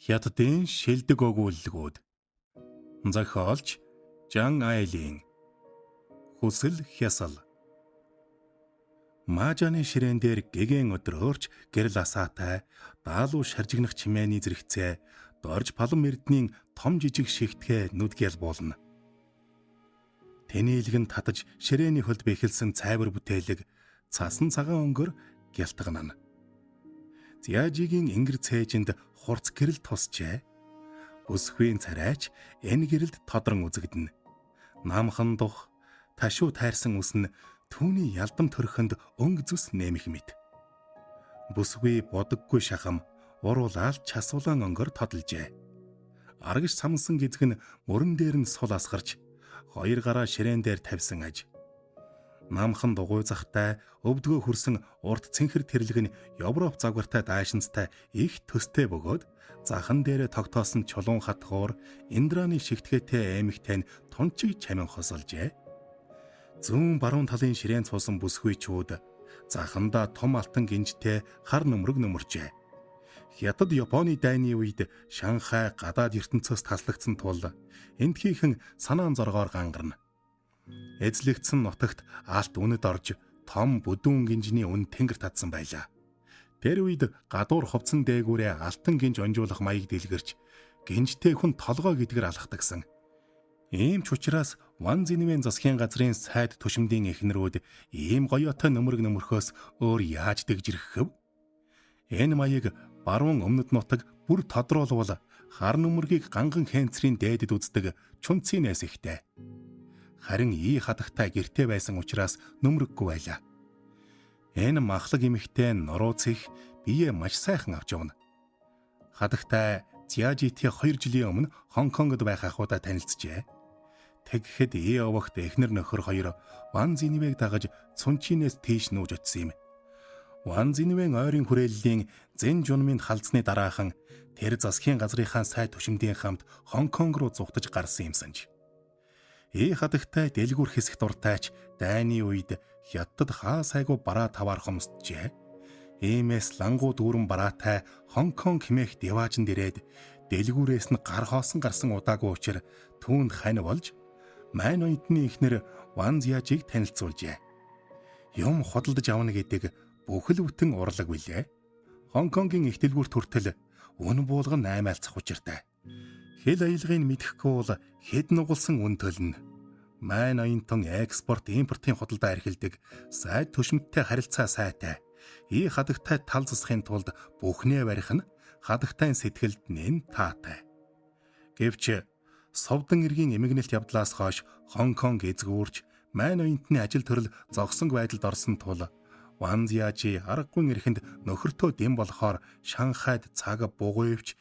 Хятадын шилдэг өгүүлэлгүүд. Зохиолч Жан Айлин. Хүсэл хясал. Маажаны ширээн дээр гэгэн өдрөөрч гэрэл асаатай даалуу шаржигнах чимээний зэрэгцээ дорж палан эрдний том жижиг шигтгэ нүдгэл болно. Тэнээлгэн татаж ширээний хөлд бэхэлсэн цайвар бүтээлэг цасан цагаан өнгөр гялтганана. Зяажигийн ингэр цээжинд хурц гэрэл тусчээ. Бүсгүй царайч энэ гэрэлд тодрон үзэгдэнэ. Намхан дух ташуу тайрсан үснэ түүний ялдам төрхөнд өнг зүс нэмэх мэт. Бүсгүй бодоггүй шахам уруулаад часуулан өнгөр тодолжээ. Аргаш самсан гизгэн мөрөн дээр нь сул асгарч хоёр гараа ширээн дээр тавьсан аж. Намхан дугуй захтай өвдгөө хүрсэн урд цэнхэр тэрлэг нь Европ загвартай даашинцтай их төстэй бөгөөд захан дээрээ тогтоосон чулуун хатгуур Индраны шигтгээтэй аймагтай нь тунчиг чамин хосолжээ. Зүүн баруун талын ширээн цуусан бүсгүйчүүд захандаа том алтан гинжтэй хар нөмрөг нөмөрчээ. Хятад Японы дайны үед Шанхай гадаад ертөнцөөс таслагдсан тул эндхийхэн санаан зоргоор гангарна. Эзлэгдсэн нутагт алт үнэд орж том бүдүүн гинжний үн тэнгэр татсан байлаа. Тэр үед гадуур хувцсан дээгүүрээ алтан гинж онжуулах маяг дэлгэрч гинжтэй хүн толгой гэдгээр алхдагсан. Ийм ч учраас Ван Зинвэн засгийн газрын сайд түшимдийн эхнэрүүд ийм гоёотой нөмрөг нөмөрхөөс өөр яаж дэгжирхэв? Энэ маяг баруун өмнөд нутаг бүр тодруулвал хар нөмөргийг ганган хэнцрийн дээдэд үздэг чүнцийнээс ихтэй. Харин ий хадагтай гэртээ байсан учраас нөмрөггүй байлаа. Энэ махлаг эмэгтэй нурууц их бие маш сайхан авч явна. Хадагтай Зяажити 2 жилийн өмнө Хонконгод байх ахуйдаа танилцжээ. Тэгэхэд ий овогт эхнэр нөхөр хоёр Ван Зинвэг дагаж Цунчинээс тийш нүүж очсон юм. Ван Зинвэн ойрын хүрээллийн Зэн Жунминд халдсны дараахан тэр засгийн газрынхаа сайд түшимдийн хамт Хонконг руу зугтаж гарсан юмсанж. Ий хадагтай дэлгүүр хэсэх дуртайч дайны үед Хятад хаа сайгүй бараа таваар хомсджээ. Иймээс лангуу дүүрэн бараатай Хонконг хэмээх деваажинд ирээд дэлгүүрээс нь гар хоосон гарсан удаагүй учир түүнд хань болж мань оюутны эхнэр Ван Зяажийг танилцуулжээ. Юм худалдаж авна гэдэг бүхэл бүтэн урлаг билээ. Хонконгийн их дэлгүүрт хүртэл үн буулган 8 айлцах учиртай. Хэл аялгыг мэдэхгүй бол хэд нугалсан үн төлнө. Мань оюутан экспорт импортын худалдаа эрхэлдэг сайд түшимттэй харилцаа сайтай. Ий хадагтай тал засахын тулд бүхнээ барих нь хадагтай сэтгэлд нэн таатай. Гэвч совдан эргийн эмгэнэлт явдлаас хойш Хонконг эзгүүрч мань оюутны ажил төрөл зогсонг байдалд орсон тул Ван Зяажи аргагүй эрхэнд нөхөртөө дэм болохоор Шанхайд цаг бугуйвч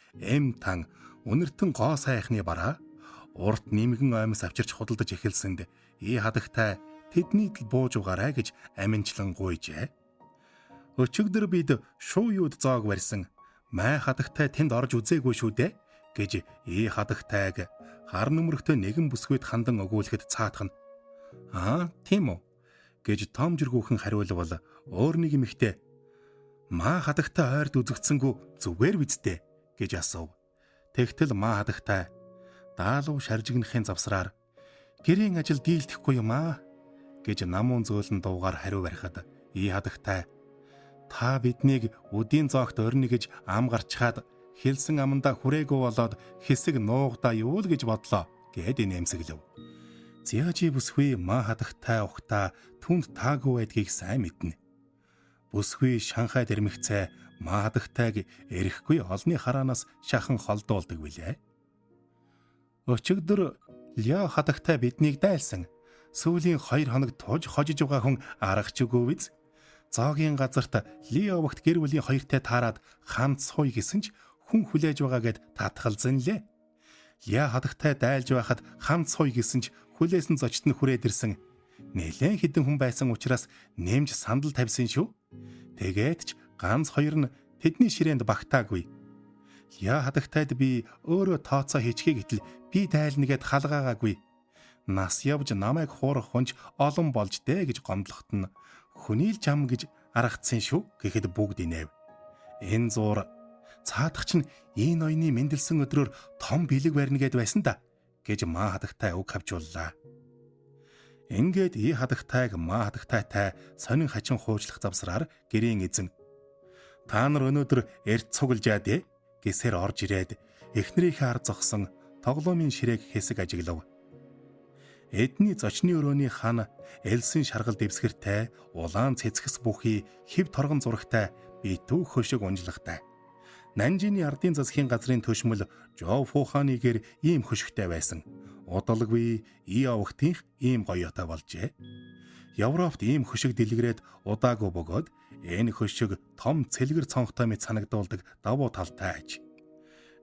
Тан үнэртэн гоо сайхны бараа урт нэмгэн оймос авчирч худалдаж эхэлсэнд ий хадагтай тэдний л бууж угаарай гэж аминчлан гуйжээ. Өчигдөр бид шууюуд зоог барьсан. Май хадагтай тэнд орж үзээгүй шүү дээ гэж ий хадагтайг хар нөмрөгтөө нэгэн бүсгүйд хандан өгүүлэхэд цаадах нь. Аа, тийм үү гэж том жиргүүхэн хариулвал өөр нэг эмэгтэй маа хадагтай ойрд үзэгдсэнгүү зүгээр биздэ гэж асуув. Тэгтэл маа хадагтай даалуу шаржигнахын завсраар гэрийн ажил дийлдэхгүй юм аа гэж намуун зөөлөн дуугаар хариу барихад ий хадагтай та биднийг үдийн зоогт орно гэж ам гарчхаад хэлсэн амандаа хүрээгүй болоод хэсэг нуугдаа юу л гэж бодлоо гэд нэмсэглэв. Зяажи бүсгүй маа хадагтай ухтаа түнд таагүй байдгийг сайн мэднэ. Бүсгүй Шанхайд ирмэгцээ маа хадагтайг эрэхгүй олны хараанаас шахан холдуулдаг билээ. Өчигдөр Ля хадагтай биднийг дайлсан. Сүүлийн 2 хоног тууж хожиж байгаа хүн аргач үгүй биз? Зоогийн газарт Ли овогт гэр бүлийн хоёртой таарад хамт сууя гэсэн ч хүн хүлээж байгаа гэд татгалзан лээ. Ля хадагтай дайлж байхад хамт сууя гэсэн ч хүлээсэн зочд нь хүрээд ирсэн. Нэлээд хідэн хүн байсан учраас нэмж сандал тавьсан шүү. Тэгээд ч ганц хоёр нь тэдний ширээнд багтаагүй. Ля хадагтайд би өөрөө тооцоо хийчихье гэтэл би дайлна гэд халгаагаагүй. Нас явж намайг хуурах хүнч олон болж дээ гэж гомдлохот нь хүний л жам гэж аргацсан шүү гэхэд бүгд инээв. Энэ зуур цаадах чинь энэ ноёны мэндэлсэн өдрөөр том бэлэг барьна гэд байсан да гэж маа хадагтай үг хавжууллаа. Ингээд ий хадагтайг маа хадагтайтай сонин хачин хуучлах завсраар гэрийн эзэн та нар өнөөдөр эрт цуглжаа дээ гэсээр орж ирээд эхнэрийнхээ ар зогсон тоглоомын ширээг хэсэг ажиглав. Эдний зочны өрөөний хан элсэн шаргал дэвсгэртэй улаан цэцгэс бүхий хэв торгон зурагтай битүү хөшиг унжлагтай. Нанжины ардын засгийн газрын төшмөл Жоо Фуханыгээр ийм хөшигтэй байсан. Удалгүй ий авахтынх ийм гоётой болжээ. Европт ийм хөшиг дэлгэрээд удаагүй бөгөөд энэ хөшиг том цэлгэр цонхтой мэт санагдуулдаг давуу талтай аж.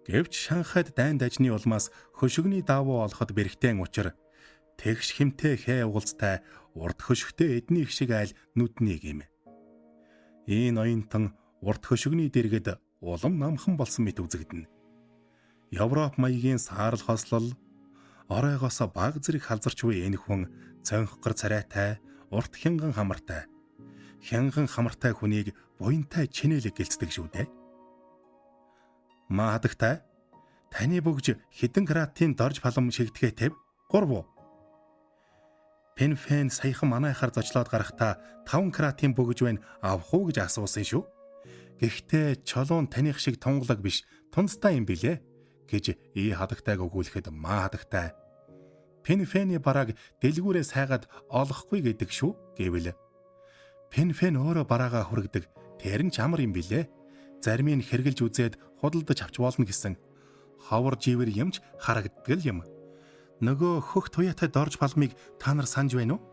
Гэвч Шанхайд дайн дажны улмаас хөшигний давуу олоход бэрхтэн учир тэгш хэмтэй хээ угалцтай урд хөшигтэй эдний их шиг айл нүднийг юм. Энэ ноёнтон урд хөшигний дэргэд улам намхан болсон мэт үзэгдэнэ. Европ маягийн саарл хослол оройгоос баг зэрэг халзарч буй энэ хүн цонхгор царайтай урт хянган хамартай. Хянган хамартай хүнийг буянтай чинэлэг гэлцдэг шүү дээ. Маа хадагтай таны бөгж хідэн каратын дорж палам шигдэхээ тэв 3. Пенфэн саяхан манайхаар зочлоод гарахтаа 5 каратын бөгж байна авах уу гэж асуусан шүү. Гэхдээ чолуун таних шиг тунгалаг биш тунцтай юм билээ гэж ий хадагтайг өгүүлэхэд маа хадагтай Пенфэний барааг дэлгүүрээ сайгаад олохгүй гэдэг шүү гэвэл Пенфэн өөрөө бараагаа хүргэдэг тэр нь ч амар юм билээ. Зармийг хэрглэж үзээд худалдаж авч болно гэсэн ховор живэр юмч харагддаг юм. Нөгөө хөх туяатай дорж палмыг та нар санаж байна уу?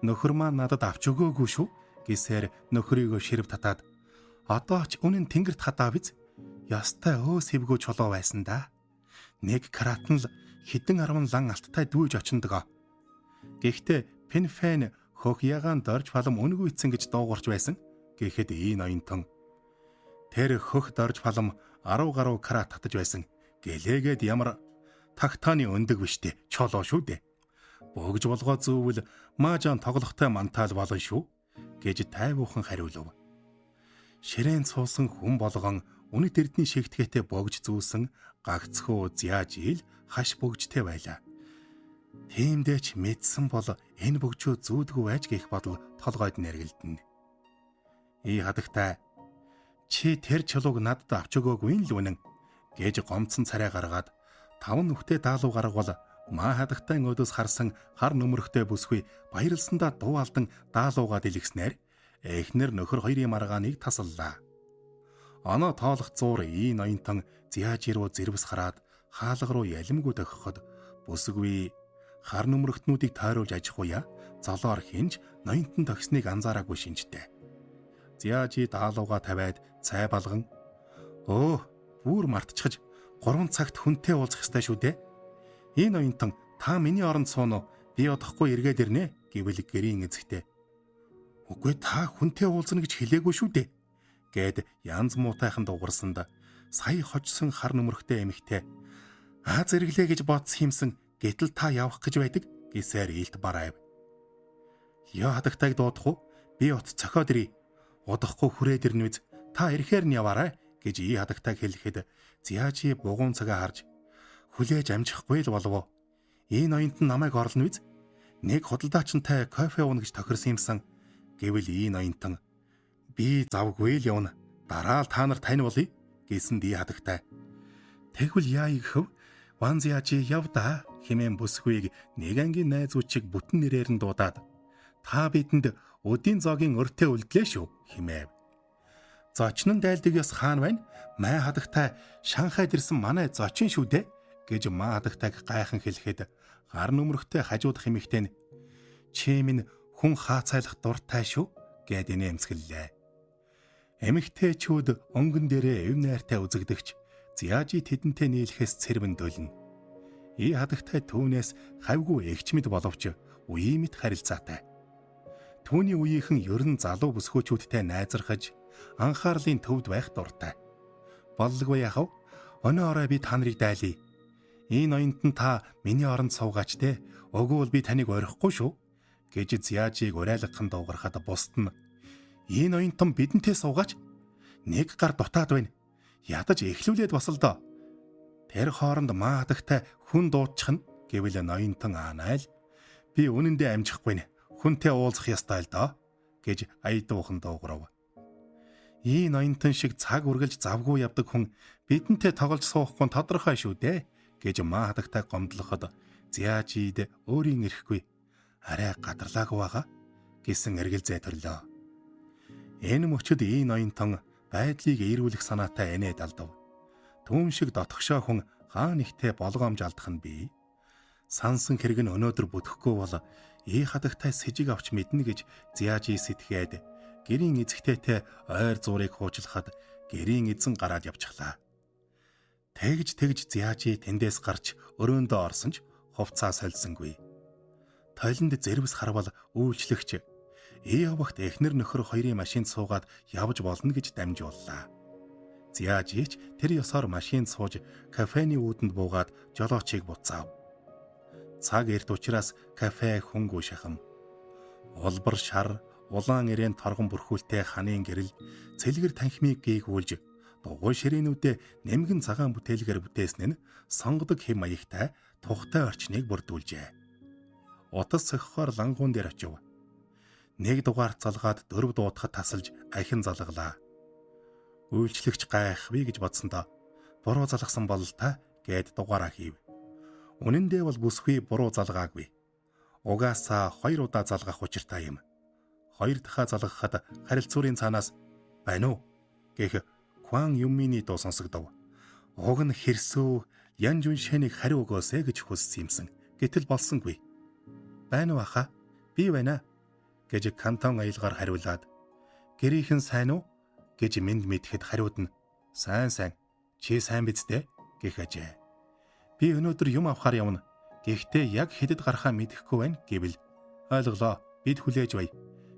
Нөхөр маань надад авч өгөөгүй шүү гэсээр нөхрийгөө ширв татаад одоо ч үнэн тэнгэрт хадаа биз? Ястай өөс хэвгөө чулуу байсан да. 1 карат нь л хідэн 10 лан алттай дүүж очиндгоо. Гэхдээ Пенфэн хөх ягаан дорж палм үнгүйцэн гэж дуугарч байсан. Гэхэд ий ноёнтон тэр хөх дорж палм 10 гаруй карат татаж байсан. Гэлээгээд ямар тагтааны өндөг биштэй чолоо шүү дээ. Бөгж болгоо зүүвэл маажаан тоглохтой мантаал болно шүү гэж тайвуухан хариулв. Ширээн цуусан хүн болгон үнэт эрдний шигтгэхтэй богж зүүсэн гагцхүү зяаж ил хаш бөгжтэй байлаа. Тиймдээч мэдсэн бол энэ бөгжөө зүүдгүй байж гэх бодол толгойд нэргэлдэнэ. Ий хадагтай чи тэр чулууг надад авч өгөөгүй л үнэн гэж гомцсон царай гаргаад 5 нүхтэй даалуу гаргавал маа хадагтай өдөөс харсан хар нөмөрхтэй бүсгүй баярлсандаа дуу алдан даалуугаа дэлгэснээр эхнэр нөхөр хоёрын маргааныг тасаллаа. Оноо тоолох зуур ий ноёнтон зяаж руу зэрвс хараад хаалга руу ялимгүй дохиход бүсгүй хар нөмөрхтнүүдийг тойруулж ажих уя золоор хинж ноёнтон тохисныг анзаараагүй шинжтэй. Зяажи даалуугаа тавиад цай балган бүр мартчихж 3 цагт хүнтэй уулзах ёстой шүү дээ. Энэ ноёнтон та миний оронд суун уу? Би удахгүй эргээд ирнэ гэвэл гэрийн эзэгтэй. Үгүй та хүнтэй уулзна гэж хэлээгүй шүү дээ. Гэд янз муутайхан дуурсанд сая хочсон хар нөмөрхтэй эмэгтэй зэрэглээ гэж бодсон юмсан гэтэл та явах гэж байдаг гэсээр илт барайв. Яа хадагтайг дуудах уу? Би ут цохиод ирье. Удахгүй хүрээд ирнэ үз. Та ирэхээр нь яваарай гэж ий хадагтайг хэлэхэд зяажи бугуун цагаа харж хүлээж амжихгүй л болов. Энэ ноёнт нь намайг орлоно биз? Нэг худалдаачинтай кофе ууна гэж тохирсон юмсан гэвэл ий ноёнтон би завгүй л явна. Дараа л та нар тань болъё гэсэн ий хадагтай. Тэгвэл яа ихэв Ван Зяажи явда хэмээн бүсгүйг нэг ангийн найз үчиг бүтэн нэрээр нь дуудаад та бидэнд өдийн зоогийн өртөө үлдлээ шүү хэмээв. Зочин нь дайлдаг ёс хаан байна. Май хадагтай Шанхайд ирсэн манай зочин шүү дээ гэж маа хадагтайг гайхан хэлэхэд гар нөмрөхтэй хажуудах эмэгтэй нь чи минь хүн хаацайлах дуртай шүү гэд инээмсгэллээ. Эмэгтэйчүүд өнгөн дээрээ эв найртай үзэгдэгч Зяажи тэдэнтэй нийлэхээс цэрвэндөлнө. Ий хадагтай түүнээс хавгүй эгчмэд боловч үеийн мэт харилцаатай. Түүний үеийнхэн ерөн залуу бүсгүүчүүдтэй найзархаж анхаарлын төвд байх дуртай. Боллоггүй яхав? Өнөө орой би та нарыг дайлъя. Энэ ноёнт нь та миний оронд суугаач те. Өгвөл би таныг орохгүй шүү гэж Зяажиг урайлгахын дуугарахад бусд нь энэ ноёнтон бидэнтэй суугаач. Нэг гар дутаад байна. ядаж эхлүүлээд бас л доо. Тэр хооронд маа хадагтай хүн дуудчихна гэвэл ноёнтон Анайл би үнэндээ амжихгүй нэ. Хүнтэй уулзах ёстой л доо гэж аядуухан дуугарав. Ий ноёнтон шиг цаг үргэлж завгүй явдаг хүн бидэнтэй тоглож суухгүй тодорхой шүү дээ гэж маа хадагтай гомдлоход Зяажид өөрийн ирэхгүй арай гадарлаагүй байгаа гэсэн эргэлзээ төрлөө. Энэ мөчөд ий ноёнтон байдлыг эерүүлэх санаатай энэд алдав. Түүн шиг дотгошоо хүн хаа нэгтээ болгоомж алдах нь бий. Сансан хэрэг нь өнөөдөр бүтэхгүй бол ий хадагтай сэжиг авч мэднэ гэж Зяажи сэтгээд гэрийн эзэгтэйтэй ойр зуурыг хуучлахад гэрийн эзэн гараад явчихлаа. Тэгж Зяажи тэндээс гарч өрөөндөө орсон ч хувцаа сольсонгүй. Тойлонд зэрвс харвал үйлчлэгч Иовагт эхнэр нөхөр хоёрын машинд суугаад явж болно гэж дамжууллаа. Зяажич тэр ёсоор машинд сууж кафений үүдэнд буугаад жолоочийг буцаав. Цаг эрт учраас кафе хөнгүү шахам. Улбар шар, улаан ирээн торгон бүрхүүлтэй ханын гэрэл, цэлгэр танхимыг гээгүүлж, дугуй ширээнүүдээ нэмгэн цагаан бүтээлгээр бүтээсэн нь сонгодог хэм маягтай тухтай орчныг бүрдүүлжээ. Утас сохихоор лангуун дээр очив. Нэг дугаарт залгаад 4 дуутахад тасалж ахин залгалаа. Үйлчлэгч гайхвэ гэж бодсондоо буруу залгасан бол та гэд дугаараа хийв. Үнэн дээр бол бүсгүй буруу залгаагүй. Угаасаа 2 удаа залгах учиртай юм. 2 дахь залгахад харилцуурын цаанаас байна уу гэх Кван Юммины дуу сонсогдов. Уг нь хэрсүү Ян Жуншэнийг хариу өгөөсэй гэж хүссэн юмсан. Гэтэл болсонгүй. Байна уу аха? Би байна гэж Кантон аялгаар хариулаад гэрийнхэн сайн уу гэж мэд мэдхэд хариуд нь сайн чи сайн биз дээ гэх ажээ. Би өнөөдөр юм авахаар явна. Гэхдээ яг хэдэд гарахаа мэдэхгүй байна гэвэл ойлголоо. Бид хүлээж бай.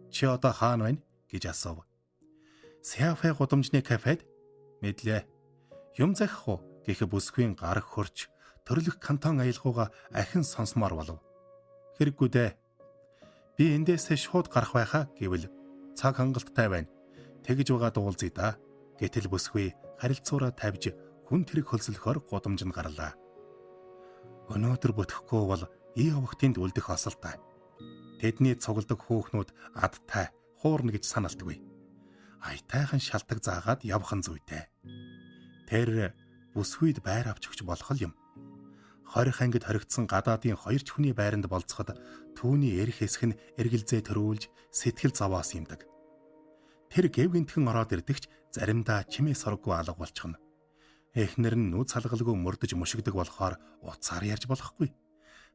Чи одоо хаана байна гэж асуув. Сяфэ гудамжны кафед мэдлээ. Юм захих уу гэх бүсгүй гараг хөрч төрлөх Кантон аялгауга ахин сонсмоор болов. Хэрэггүй дээ. Би эндээсээ шууд гарах байхаа гэвэл цаг хангалттай байна. Тэгж байгаа дуулзъя да. Гэтэл бүсгүй харилцуураа тавьж хүн тэрэг хөлсөлөхөөр гудамж нь гарлаа. Өнөөдөр бүтэхгүй бол Иовагтынд үлдэх осолтой. Тэдний цугладаг хөөхнүүд адтай хуурна гэж саналтгүй. Аятайхан шалтак заагаад явах нь зүйтэй. Тэр бүсгүйд байр авч өгч болох юм. 20 ангид хоригдсан гадаадын 2 хүний байранд болцоход түүний эрх хэсэг нь эргэлзээ төрүүлж сэтгэл зовоос юмдаг. Тэр гэв гинтхэн ороод ирдэгч заримдаа чимээ сороггүй алга болчихно. Эхнэр нь нүд салгалгүй мөрдөж мушигдаг болохоор уцаар ярьж болохгүй.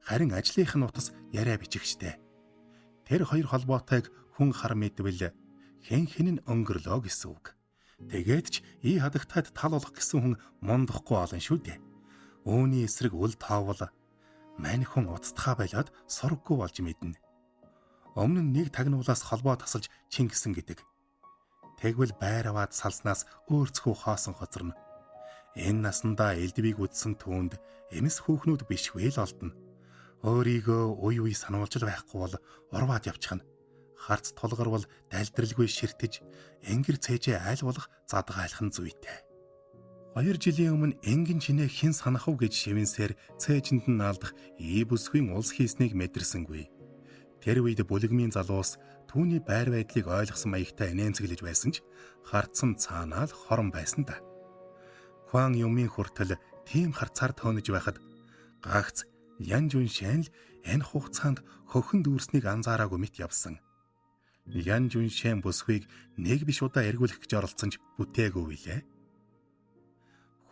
Харин ажлынх нь утас яриа бичигчтэй. Тэр хоёр холбоотойг хүн хар мэдвэл хэн нь өнгөрлөө гэсэн үг. Тэгээд ч ий хадагтайд тал болох гэсэн хүн мундахгүй олон шүү дээ. Үүний эсрэг үл тоовол мань хүн уцтахаа байлаад сурггүй болж мэднэ. Өмнө нь нэг тагнуулаас холбоо тасалж Чингисэн гэдэг. Тэгвэл байр аваад салснаас өөрцгөө хоосон хоцорно. Энэ насандаа элдвийг үдсэн түүнд эмс хүүхнүүд бишгүй л олдно. Өөрийгөө үй сануулж байхгүй бол урваад явчихна. Харц тулгарвал дайлдралгүй ширтэж, энгэр цээжээ айл болох задгаайлах нь зүйтэй. 2 жилийн өмнө энгин чинээ хэн санах уу гэж шивэнсээр цээжинд нь наалдах бүсгийн улс хийснийг мэдэрсэнгүй. Тэр үед бүлэгмийн залуус түүний байр байдлыг ойлгосон маягтай инээнцэглэж байсан ч харцсан цаанаа л хорон байсан да. Кван Юмын хүртэл тийм харцаар тоонож байхад гагц Ян Жуншэн л энэ хугацаанд хөхөн дүүрснийг анзаараагүй мэт явсан. Ян Жуншэн бүсгүйг нэг биш удаа эргүүлэх гэж оролцсон ч бүтээгүй билээ.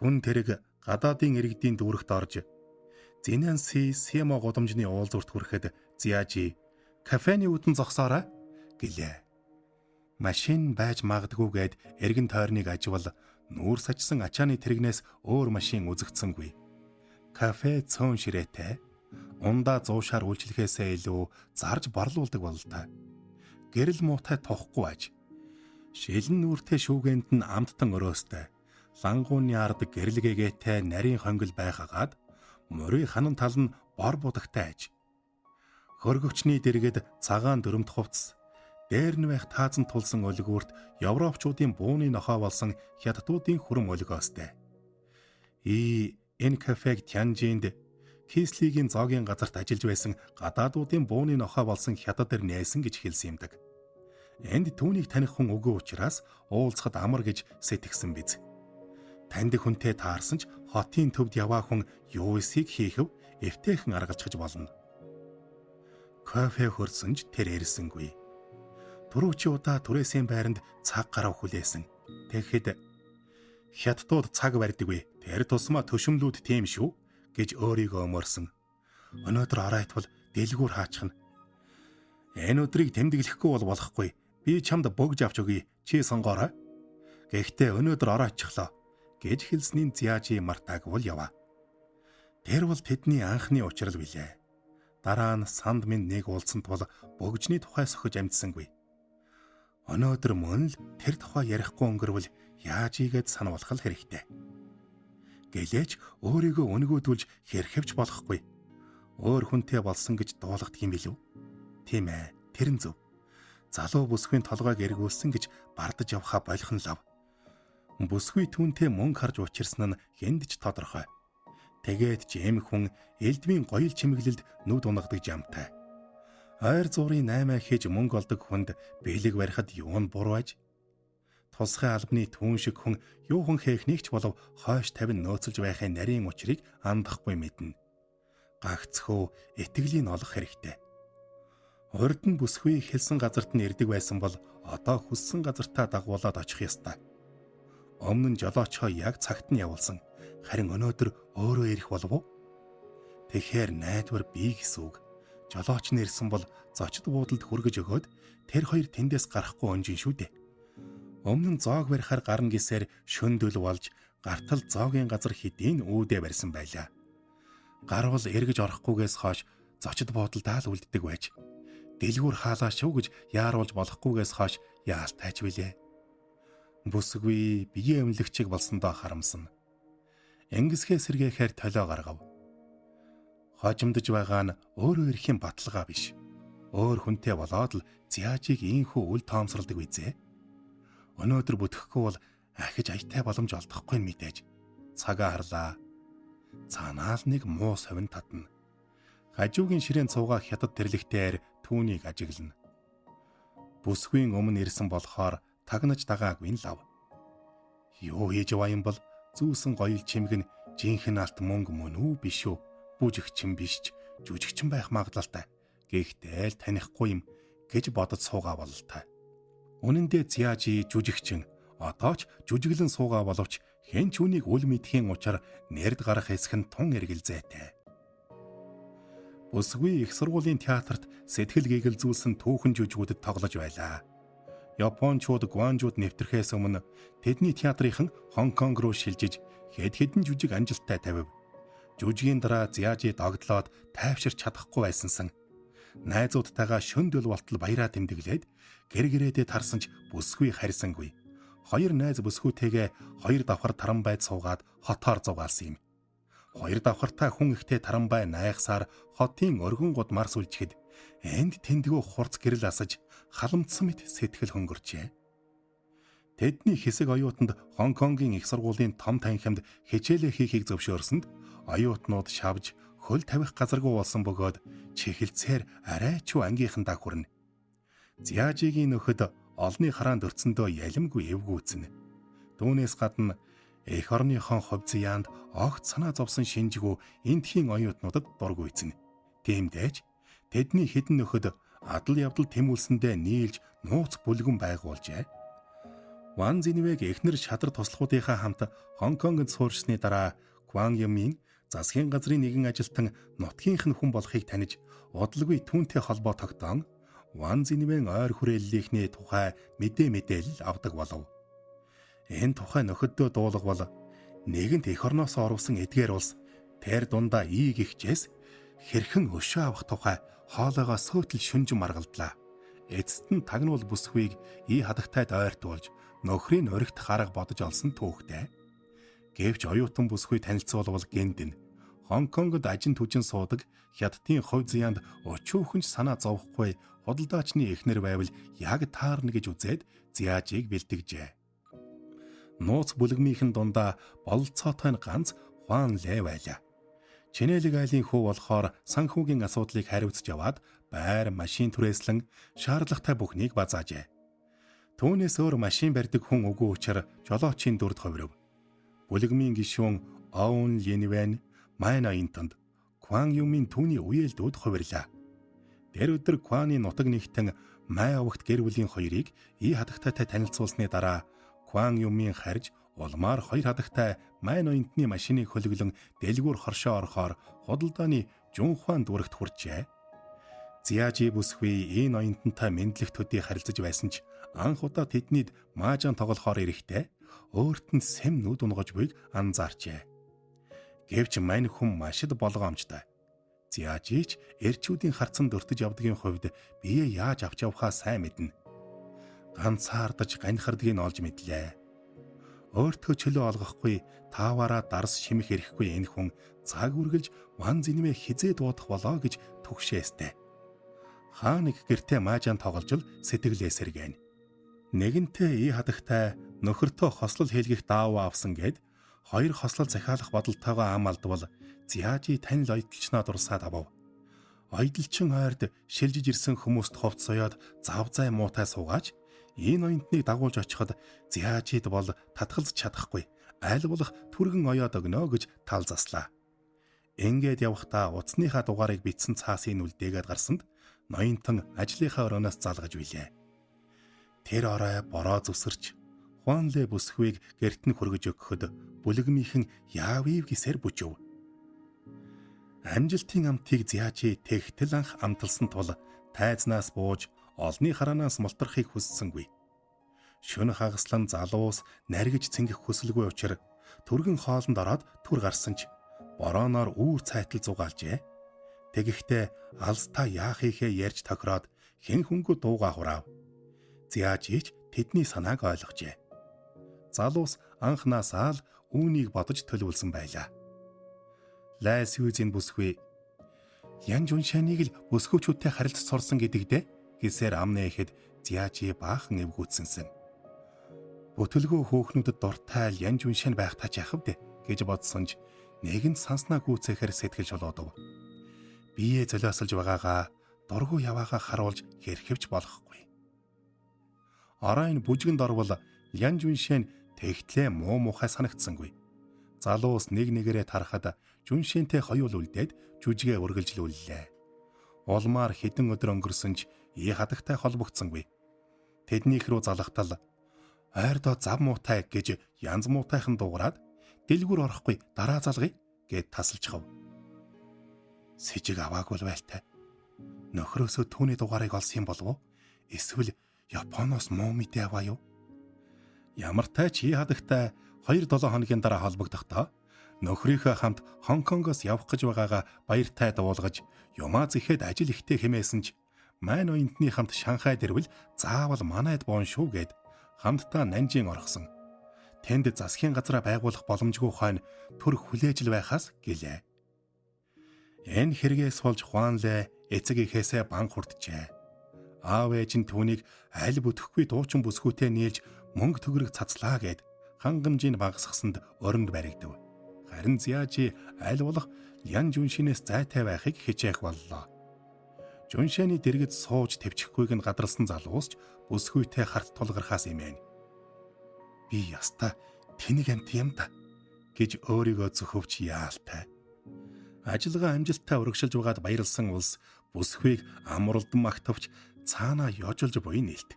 Хүн тэрэг гадаадын иргэдийн дүүрэгт орж Зинэнси Симо гудамжны уулзурт хүрэхэд Зяажи кафений үүдэн зогсоорой гэлээ. Машин байж магадгүйгээд эргэн тойрныг аживал нүүр сачсан ачааны тэрэгнээс өөр машин үзэгдсэнгүй. Кафе цөөн ширээтэй, ундаа зуушаар үйлчлэхээсээ илүү зарж борлуулдаг бололтой. Гэрэл муутай тухгүй аж. Шилэн нүртэй шүүгээнд нь амттан өрөөстэй. Лангууны ард гэрэлгээгээтэй нарийн хонгил байхагаад морийн ханан тал нь бор будагтай аж. Хөргөвчний дэргэд цагаан дөрөмт хувцс, Дээр нь байх таазан тулсан өлгүүрт Европчуудын бууны нохоо болсон хятадуудын хүрэн өлгөөстэй. Энэ кафег Тянжинд Кислигийн зоогийн газарт ажиллаж байсан гадаадуудын бууны нохоо болсон хятад нээсэн гэж хэлсэн юмдаг. Энд түүнийг таних хүн үгүй учраас уулзахад амар гэж сэтгэсэн биз. Танд хүнтэй таарсан ч хотын төвд яваа хүн юу эсийг хийхв эвтэйхэн аргалжхаж болно. Кофе хөрсөн ч тэр ирсэнгүй. Түрүүчи удаа түрээсийн байранд цаг гарав хүлээсэн. Тэгэхэд хятадууд цаг барьдаггүй. Тэр тусмаа төшөмлүүд тийм шүү гэж өөрийгөө өмөрсөн. Өнөөдөр оройтвол дэлгүүр хаачихна. Энэ өдрийг тэмдэглэхгүй бол болохгүй. Би чамд богж авч өгье. Чи сонгоорой. Гэхдээ өнөөдөр ороочихлоо гэж хэлсний Зяжи мартаагүй яваа. Тэр бол тэдний анхны учрал билээ. Дараа нь санд минь нэг уулзсан тул богжны тухай сохиж амьдсангүй. Өнөөдөр мөн л тэр тухай ярихгүй өнгөрвөл яаж ийгээд сануулах хэрэгтэй. Гэлээч өөрийгөө өнгөөдүүлж хэрхэвч болохгүй. Өөр хүнтэй болсон гэж дуулгад юм билүү? Тийм ээ, тэр нь зөв. Залуу бүсгүй толгойг эргүүлсэн гэж бардаж явхаа болох нь лав. Бүсгүй түүнтэй мөнгө харж учирсан нь хэнд ч тодорхой. Тэгээд ч эм хүн элдвийн гоёл чимэглэлд нүд унгадаг жамтай. Ойр зуурын 8 хийж мөнгө олдог хүнд бэлэг барихад юу нь буруу аж? Тусгай албаны түүн шиг хүн юу хүн хийхнийг ч болов хойш тавин нөөцөлж байхын нарийн учрыг андахгүй мэднэ. Гагцхөө итгэлийн олох хэрэгтэй. Урд нь бүсгүй хэлсэн газарт нь ирдэг байсан бол одоо хүссэн газартаа дагуулад очих ёстой. Өмнө нь жолоочоо яг цагт нь явуулсан. Харин өнөөдөр өөрөө ирэх болов уу? Тэгэхээр найдвар бий гэсэн үг. Жолооч нь ирсэн бол зочид буудалд хүргэж өгөөд тэр хоёр тэндээс гарахгүй онжин шүү дээ. Өмнө нь зоог барихаар гарна гэсээр шөндөл болж гартал зоогийн газар хэдийн үүдэ барьсан байлаа. Гарвал эргэж орохгүйгээс хойш зочид буудалдаа л үлддэг байж. Дэлгүүр хаалаа шүү гэж яаруулж болохгүйгээс хойш яалтайч билээ. Бүсгүй биеэ эмнэлэгчиг болсондоо харамсан. Энгисхээ сэргээхээр толио гаргав. Хожимдож байгаа нь өөрөө ирэхийн баталгаа биш. Өөр хүнтэй болоод л Зяжиг ийхүү үл тоомсролдог үзээ. Өнөөдөр бүтгэхгүй бол ахиж аятай боломж олдохгүй мэдээж. Цагаа харлаа. Цаанаа л нэг муу совин татна. Хажуугийн ширээн цуугаа хятад тэрлэгтээр түүнийг ажиглана. Бүсгүйн өмнө ирсэн болохоор тагнаж дагаагүй лав. Юу хийж яваа юм бол зүүсэн гоёл чимэг нь жинхэнэ алт мөнгө мөн үү биш үү? Бүжигчин биш ч жүжигчин байх магадлалтай. Гэхдээ л танихгүй юм гэж бодож суугаа бололтой. Үнэн дээр Зяжи жүжигчин одоо ч жүжиглэн суугаа боловч хэн ч үнийг үл мэдхийн учраа нэрд гарах хэсэг нь тун эргэлзээтэй. Бүсгүй их сургуулийн театрт сэтгэл гэгэлзүүлсэн түүхэн жүжигүүдэд тоглож байлаа. Япончууд Гуанжууд нэвтрэхээс өмнө тэдний театрынхан Хонконг руу шилжиж хэд хэдэн жүжиг амжилттай тавив. Жүжигийн дараа Зяжи догдлоод тайвширч чадахгүй байсансан. Найзуудтайгаа шөндөл болтол баяраа тэмдэглээд гэр гэрээдээ тарсан ч бүсгүй харьсангүй. Хоёр найз бүсгүйтэйгээ хоёр давхар таранбайд суугаад хотоор зугаалсан юм. Хоёр давхартай хүн ихтэй таранбай найхсаар хотын өргөн гудмар сүлжихэд энд тэндгүү хурц гэрэл асаж халамтсан мэт сэтгэл хөнгөрчээ. Тэдний хэсэг оюутанд Хонконгийн их сургуулийн том танхимд хичээлээ хийхийг зөвшөөрсөнд оюутнууд шавж хөл тавих газаргүй болсон бөгөөд чихэлцээр арай ч ангийнхандаа хүрнэ. Зяжигийн нөхөд олны хараанд өрцөндөө ялимгүй эвгүүцнэ. Түүнээс гадна эх орныхон хувь зяанд огт санаа зовсон шинжгүй эндхийн оюутнуудад дургүйцнэ. Тиймдээч тэдний хідэн нөхөд адал явдал тэмүүлсэндээ нийлж нууц бүлгэн байгуулжээ. Ван Зинвэг эхнэр шадар туслахуудынхаа хамт Хонконгод сууршсны дараа Кван Юмын засгийн газрын нэгэн ажилтан нутгийнх нь хүн болохыг таниж удалгүй түүнтэй холбоо тогтоон Ван Зинвэн ойр хүрээллийнхний тухай мэдээлэл авдаг болов. Энэ тухай нөхөддөө дуулгавал нэгэнт эх орноос оруулсан эдгээр улс тэр дундаа ийг ихчээс хэрхэн өшөө авах тухай хоолойгоо сөйтл шүнжин маргалдлаа. Эцэст нь тагнуул бүсгүйг ий хадагтайд ойртуулж нөхрийн өргөт харга бодож олсон түүхтэй. Гэвч оюутан бүсгүй танилцуулбал гиндэн Хонконгод ажин түжин суудаг хятадын хувь заяанд өчүүхэнч санаа зовхгүй худалдаачны эхнэр байвал яг таарна гэж үзээд Зяажийг бэлтгэжээ. Нууц бүлэгмийнхэн дундаа бололцоотой нь ганц Хуан Лэ байлаа. Чинэлэг айлын хүү болохоор санхүүгийн асуудлыг хариуцж яваад байр, машин түрээслэн шаардлагатай бүхнийг базаажээ. Түүнээс өөр машин барьдаг хүн үгүй учраас жолоочийн дүрд хувирв. Бүлэгмийн гишүүн Оун Линвэн Майн Оинтонд Кван Юмын түүний үеэлдүүд хувирлаа. Тэр өдөр Кваны нутаг нэгтэн Май овогт гэр бүлийн хоёрыг ий хадагтайтай танилцуулсны дараа Кван Юмын харж улмаар хоёр хадагтай Майн Оинтны машиныг хөлөглөн дэлгүүр хоршоо орохоор худалдааны Жунхуан дүрэгт хүрчээ. Зяажи бүсгүй энэ оюутантай мэдлэг төдий харилцаж байсан ч анх удаа тэднийд маажаан тоглохоор ирэхдээ өөрт нь сэм нүд унгаж буйг анзаарчээ. Гэвч мань хүн машид болгоомжтой. Зяажич эрчүүдийн харцан дөртөж явдгийн хувьд бие яаж авч явхаа сайн мэднэ. Ганцаардаж ганьхардгийг олж мэдлээ. Өөртөө чөлөө олгохгүй тааваараа дарс шимэх ирэхгүй энэ хүн цаг үргэлж ван зинвэ хизээ дуудах болоо гэж түгшээстэй. Хаа нэг гэртээ маажаан тоглож л сэтгэлээ сэргэн. Нэгэнтээ ий хадагтай нөхөртөө хослол хийлгэх дааваа авсан гэд хоёр хослол захиалах бодолтойгоо ам алдвал Зяажи танил ойдолчноо дурсаад авав. Ойдолчин ойрд шилжиж ирсэн хүмүүст ховц соёод завзай муутай суугаач энэ оюутныг дагуулж очиход Зяажид бол татгалзах чадахгүй аль болох түргэн оёод өгнө гэж тал заслаа. Ингээд явхдаа утасныхаа дугаарыг бичсэн цаасын үлдээгээд гарсанд ноёнтон ажлынхаа өрөөнөөс залгаж билээ. Тэр орой бороо зүсэрч Хуан Лэ бүсгүйг гэрт нь хүргэж өгөхөд бүлэгмийнхэн яавив гисээр бүжив. Амжилтын амтыг Зяажи тэгтэл анх амталсан тул тайзнаас бууж олны хараанаас мултрахыг хүссэнгүй. Шөнө хагаслан залуус наргиж цэнгэх хүсэлгүй учраас түргэн хоолнд ороод түр гарсан ч борооноор үүр цайтал зугаалжээ. Тэгэхдээ алстаа яах ийхээ ярьж тохироод хэн хөнгөө дууга хураав. Зяажич тэдний санааг ойлгожээ. Залуус анхнаасаа л үүнийг бодож төлөвлөсөн байлаа. Лай Сюзийн бүсгүй Ян Жуншаныг л бүсгүүчүүдтэй харилцаж сурсан гэдэгдээ гэсээр ам нээхэд Зяажи баахан эвгүүцсэнсэн. Бүтэлгөө хөөхнүүдэд дуртай Ян Жуншан байх тач яхав дээ гэж бодсон ч нэгэнд санснаа гүйцэхээр сэтгэл шулуудав. Бие золиосолж байгаагаа дургу яваагаа харуулж хэрхэвч болохгүй. Оройн бүжгэнд орвол Ян Жуншан тэгтлээ муу мухай санагдсангүй. Залуус нэг нэгээрээ тарахад Жуншэнтэй хоёул үлдээд жүжигэ үргэлжлүүллээ. Улмаар хэдэн өдөр өнгөрсөн ч ий хадагтай холбогдсонгүй. Тэднийх рүү залхтал ойрдоо зав муутай гэж янз муутайхан дуугараад дэлгүр орохгүй дараа залгая гэд тасалчхав. Сэжиг аваагүй байлтай. Нөхрөөсөө түүний дугаарыг олсон юм болов уу? Эсвэл Японоос муу мэдээ аваа юу? Ямар тач ий хадагтай 2-7 хоногийн дараа холбогдохдоо нөхрийнхөө хамт Хонконгоос явах гэж байгаагаа баяртай дуулгаж юмаа зэхэд ажил ихтэй хэмээсэн ч Майн Оинтны хамт Шанхайд ирвэл заавал манайд буун шүү гэд хамтдаа Нанжин орхсон. Тэнд засгийн газраа байгуулах боломжгүй хойно түр хүлээж л байхаас гэлээ. Энэ хэрэгээс болж Хуан Лэ эцэг эхээсээ бан хурджээ. Аав ээж нь түүнийг аль бүтэхгүй дуучин бүсгүйтэй нийлж мөнгө төгрөг цацлаа гэд хангамжийг багасгасанд оронд баригдав. Харин Зяажи аль болох Ян Жуншинээс зайтай байхыг хичээх боллоо. Жуншаны дэргэд сууж төвчихгүйг нь гадарсан залуусч бүсгүйтэй харт тулгархаас имэн. Би яста тэнэг амт юм да гэж өөрийгөө зөвхөвч яалтай. Ажиллагаа амжилттай урагшилж байгаад баярлсан улс бүсгүйг амралдан магтавч цаанаа ёжолж буй нээлт.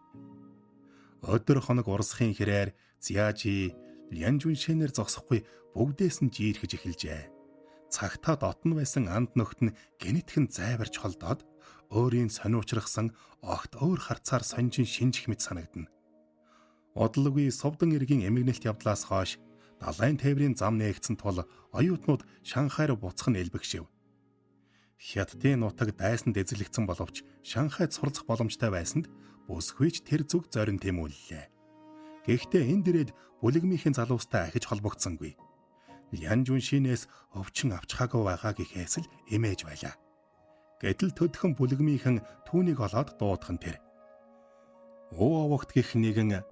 Өдөр хоног урсахын хэрээр Зяажи Ян Жуншэнээр зогсохгүй бүгдээс нь жиирхэж эхэлжээ. Цагтаа дотн байсан анд нөхд нь генетхэн зайварч холдоод өөрийн сониучрахсан огт өөр харцаар сонжин шинжих мэт санагдана. Удалгүй Совдон иргэн эмгэнэлт явдлаас хойш далайн тээврийн зам нээгдсэн тул оюутнууд Шанхай руу буцах нь элбэгшив. Хятадын нутаг дайсанд эзэлэгдсэн боловч Шанхайд суралцах боломжтой байсанд бүсгүйч тэр зүг зорин тэмүүллээ. Гэхдээ энэ дэрээд бүлэгмийнхэн залуустай ахиж холбогдсонгүй. Лян Жуншинээс өвчин авчхаагүй байгаа гэхээс л эмээж байлаа. Гэтэл төдхөн бүлэгмийнхэн түүнийг олоод дуудхан тэр. Овогт гэх нэгэн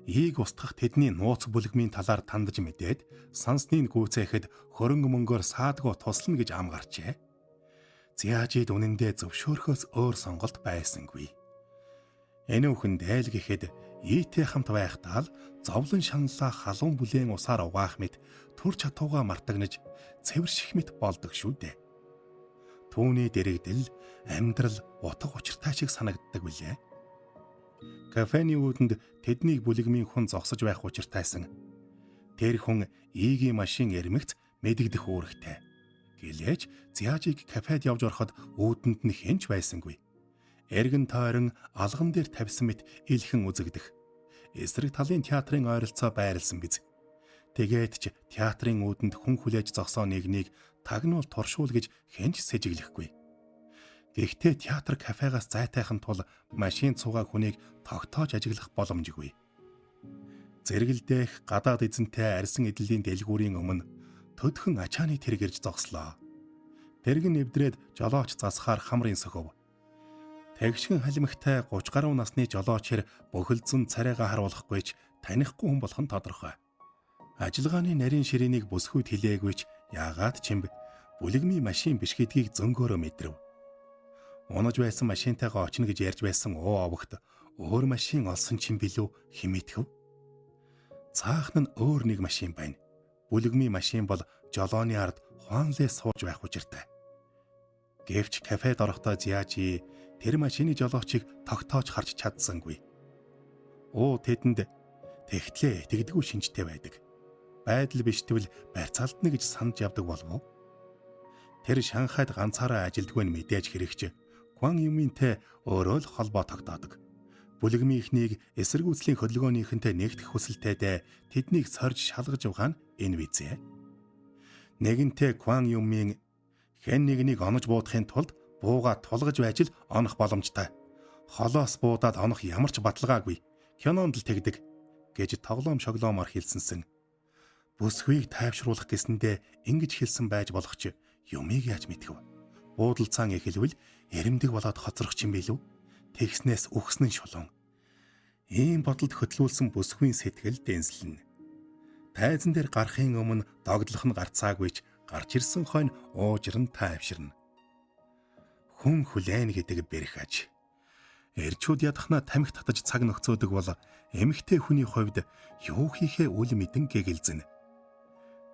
ийг устгах тэдний нууц бүлэгмийн талаар тандж мэдээд сансныг гүйцээхэд хөрөнгө мөнгөөр саадгүй туслана гэж ам гарчээ. Зяажид үнэндээ зөвшөөрөхөөс өөр сонголт байсангүй. Энэ бүхэн дайл гэхэд ийтэй хамт байхдаа л зовлон шаналлаа халуун бүлээн усаар угаах мэт төр чатууга мартагнаж цэвэрших мэт болдог шүү дээ. Түүний дэрэгдэл амьдрал утга учиртай шиг санагддаг билээ. Кафений үүдэнд тэднийг бүлэгмийн хүн зогсож байх учиртайсан. Тэр хүн ийгийн машин эрмэгц мэдэгдэх үүрэгтэй. Гэлээж Зяажиг кафед явж ороход үүдэнд нь хэнч байсангүй. Эргэн тойрон алган дээр тавьсан мэт илхэн үзэгдэх. Эсрэг талын театрын ойролцоо байрлсан биз. Тэгээд ч театрын үүдэнд хүн хүлээж зогсоо нэгнийг тагнуул туршуул гэж хэнч сэжиглэхгүй. Гэхдээ театр кафегаас зайтайхан тул машин цугаа хүнийг тогтоож ажиглах боломжгүй. Зэрэгэлдэх гадаад эзэнтэй арьсан эдлийн дэлгүүрийн өмнө төдхөн ачааны тэрэг ирж зогслоо. Тэрэг нэвдрээд жолооч засахаар хамрын сөхөв. Тэгшхэн халимагтай 30 гаруй насны жолооч хэр бөхөлдсөн царайгаа харуулахгүй ч танихгүй хүн болох нь тодорхой. Ажиллагааны нарийн ширээнийг бүсгүйд хилээгүй ч яагаад чимб бүлэгмийн машин биш гэдгийг зөнгөөрөө мэдрэв. Унаж байсан машинтайгаа очно гэж ярьж байсан овогт өөр машин олсон ч юм билүү химээтгэв. Цаах нь өөр нэг машин байна. Бүлэгмийн машин бол жолооны ард хуанлээ сууж байх учиртай. Гэвч кафед орохдоо Зяажи тэр машины жолоочийг тогтоож харж чадсангүй. Тэдэнд тэгтлээ тэгдэггүй шинжтэй байдаг. Байдал биштгэл барьцаалтна гэж санаж явдаг болов уу? Тэр Шанхайд ганцаараа ажилдгүй нь мэдээж хэрэгч Кван Юминтэй өөрөө л холбоо тогтоодог. Бүлэгмийнхнийг эсэргүүцлийн хөдөлгөөнийхөнтэй нэгдэх хүсэлтэйдээ тэднийг сорж шалгаж явах нь энэ визээ. Нэгэнтээ Кван Юмин хэн нэгнийг онож буудахын тулд бууга тулгаж байж л онох боломжтой. Холоос буудаад онох ямар ч баталгаагүй. Кинонд л тэгдэг гэж тоглоом шоглоомор хэлсэнсэн. Бүсгүйг тайвшруулах гэсэндээ ингэж хэлсэн байж болох ч юмыг яаж мэдгэв. Буудалцаан эхэлвэл эрэмдэг болоод хоцрох юм билүү? Тэгснээс үхсэн нь шулуун. Ийм бодолд хөтлүүлсэн бүсгүйн сэтгэл дэнслэнэ. Тайзан дээр гарахын өмнө догдлох нь гарцаагүй ч гарч ирсэн хойно уужран тайвширна. Хүн хүлээн гэдэг бэрх аж. Эрчүүд ядахна тамхи татаж цаг нөхцөөдөг бол эмэгтэй хүний хувьд юу хийхээ үл мэдэн гэгэлзэнэ.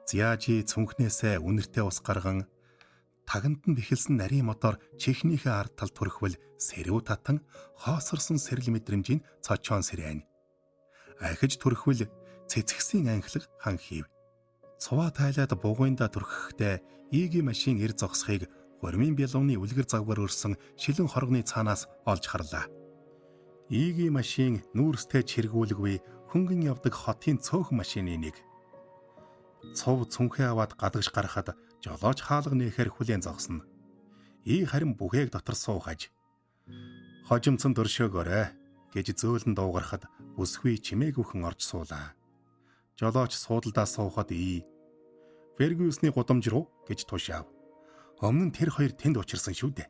Зяажи цүнхнээсээ үнэртэй ус гарган таганд нь бэхэлсэн нарийн мотор чихнийхээ ард талд түрхвэл сэрүү татан хоосорсон сэрэл мэдрэмжийн цочоон сэрэн. Ахиж түрхвэл цэцгсийн анхлаг хан хийв. Цуваа тайлаад бугуйнда түрхэхдээ ийгийн машин ир зогсохыг хормын бялууны үлгэр завгаар өрсөн шилэн хоргоны цаанаас олж харлаа. Ийгийн машин нүүрстэй чиргүүлгүй хөнгөн явдаг хотын цөөхөн машины нэг. Цов цүнхээ аваад гадагш гарахад жолооч хаалга нээхээр хүлээн зогсно. Ий харин бүхээг дотор суухаж хожимцон дөршөөгөөрэй гэж зөөлөн дуугарахад бүсгүй чимээгүйхэн орж суулаа. Жолооч суудалдаа суухад ий Фергюсны гудамж руу гэж тушаав. Өмнө нь тэр хоёр тэнд учирсан шүү дээ.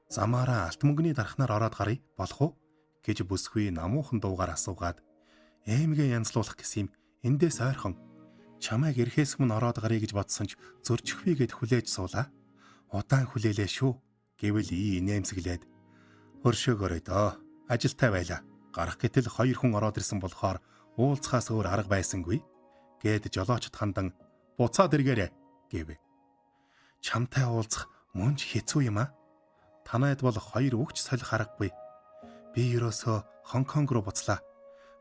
Замаараа алт мөнгөний дарахнаар ороод гарыг болох уу гэж бүсгүй намуухан дуугаар асуугаад эмгээ янзлуулах гэсэн юм эндээс ойрхон чамайг ирэхээс өмнө ороод гарыг гэж бодсон ч зөрчихвээ гэд хүлээж суулаа. Удаан хүлээлээ шүү гэвэл ий инээмсэглээд хөршөөгөөрэй доо. Ажилтай байлаа. Гарах гэтэл хоёр хүн ороод ирсэн болохоор уулзахаас өөр арга байсангүй гэд жолоочд хандан буцаад иргээрэй гэв. Чамтай уулзах мөн ч хэцүү юм аа. Танайд бол хоёр үгч солих аргагүй. Би ерөөсөө Хонконг руу буцлаа.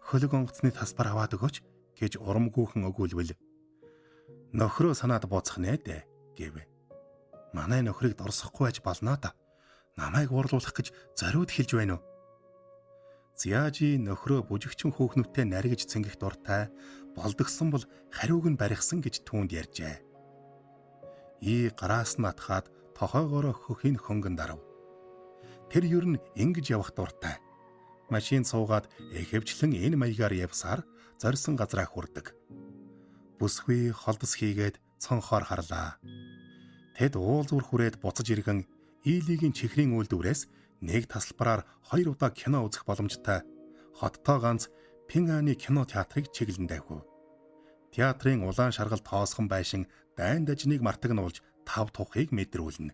Хөлөг онгоцны тасбар аваад өгөөч гэж урамгүйхэн өгүүлвэл нөхрөө санаад бууцах нэ дээ гэв. Манай нөхрийг дорсохгүй байж болно да. Намайг уурлуулах гэж зориуд хэлж байна уу? Зяажи нөхрөө бүжигчин хөөхнөттэй наригж цэнгэх дуртай болдгсон бол хариуг нь барихсан гэж түүнд ярьжээ. Ий гараас нь атхаад тохоогоороо хөхийн хөнгөн дарав. Тэр ер нь ингэж явах дуртай. Машин суугаад эхэвчлэн энэ маягаар явсаар зорьсон газраа хүрдэг. бүсгүй холдос хийгээд цонхоор харлаа. Тэд уулзвар хүрээд буцаж иргэн Ийлийн чихрийн үйлдвэрээс нэг тасалбараар 2 удаа кино үзэх боломжтой хоттой ганц Пинганы кино театрыг чиглэн давхив. Театрын улаан шаргал тоосхон байшин дайн дажныг мартагнуулж 5 тухыг мэдрүүлнэ.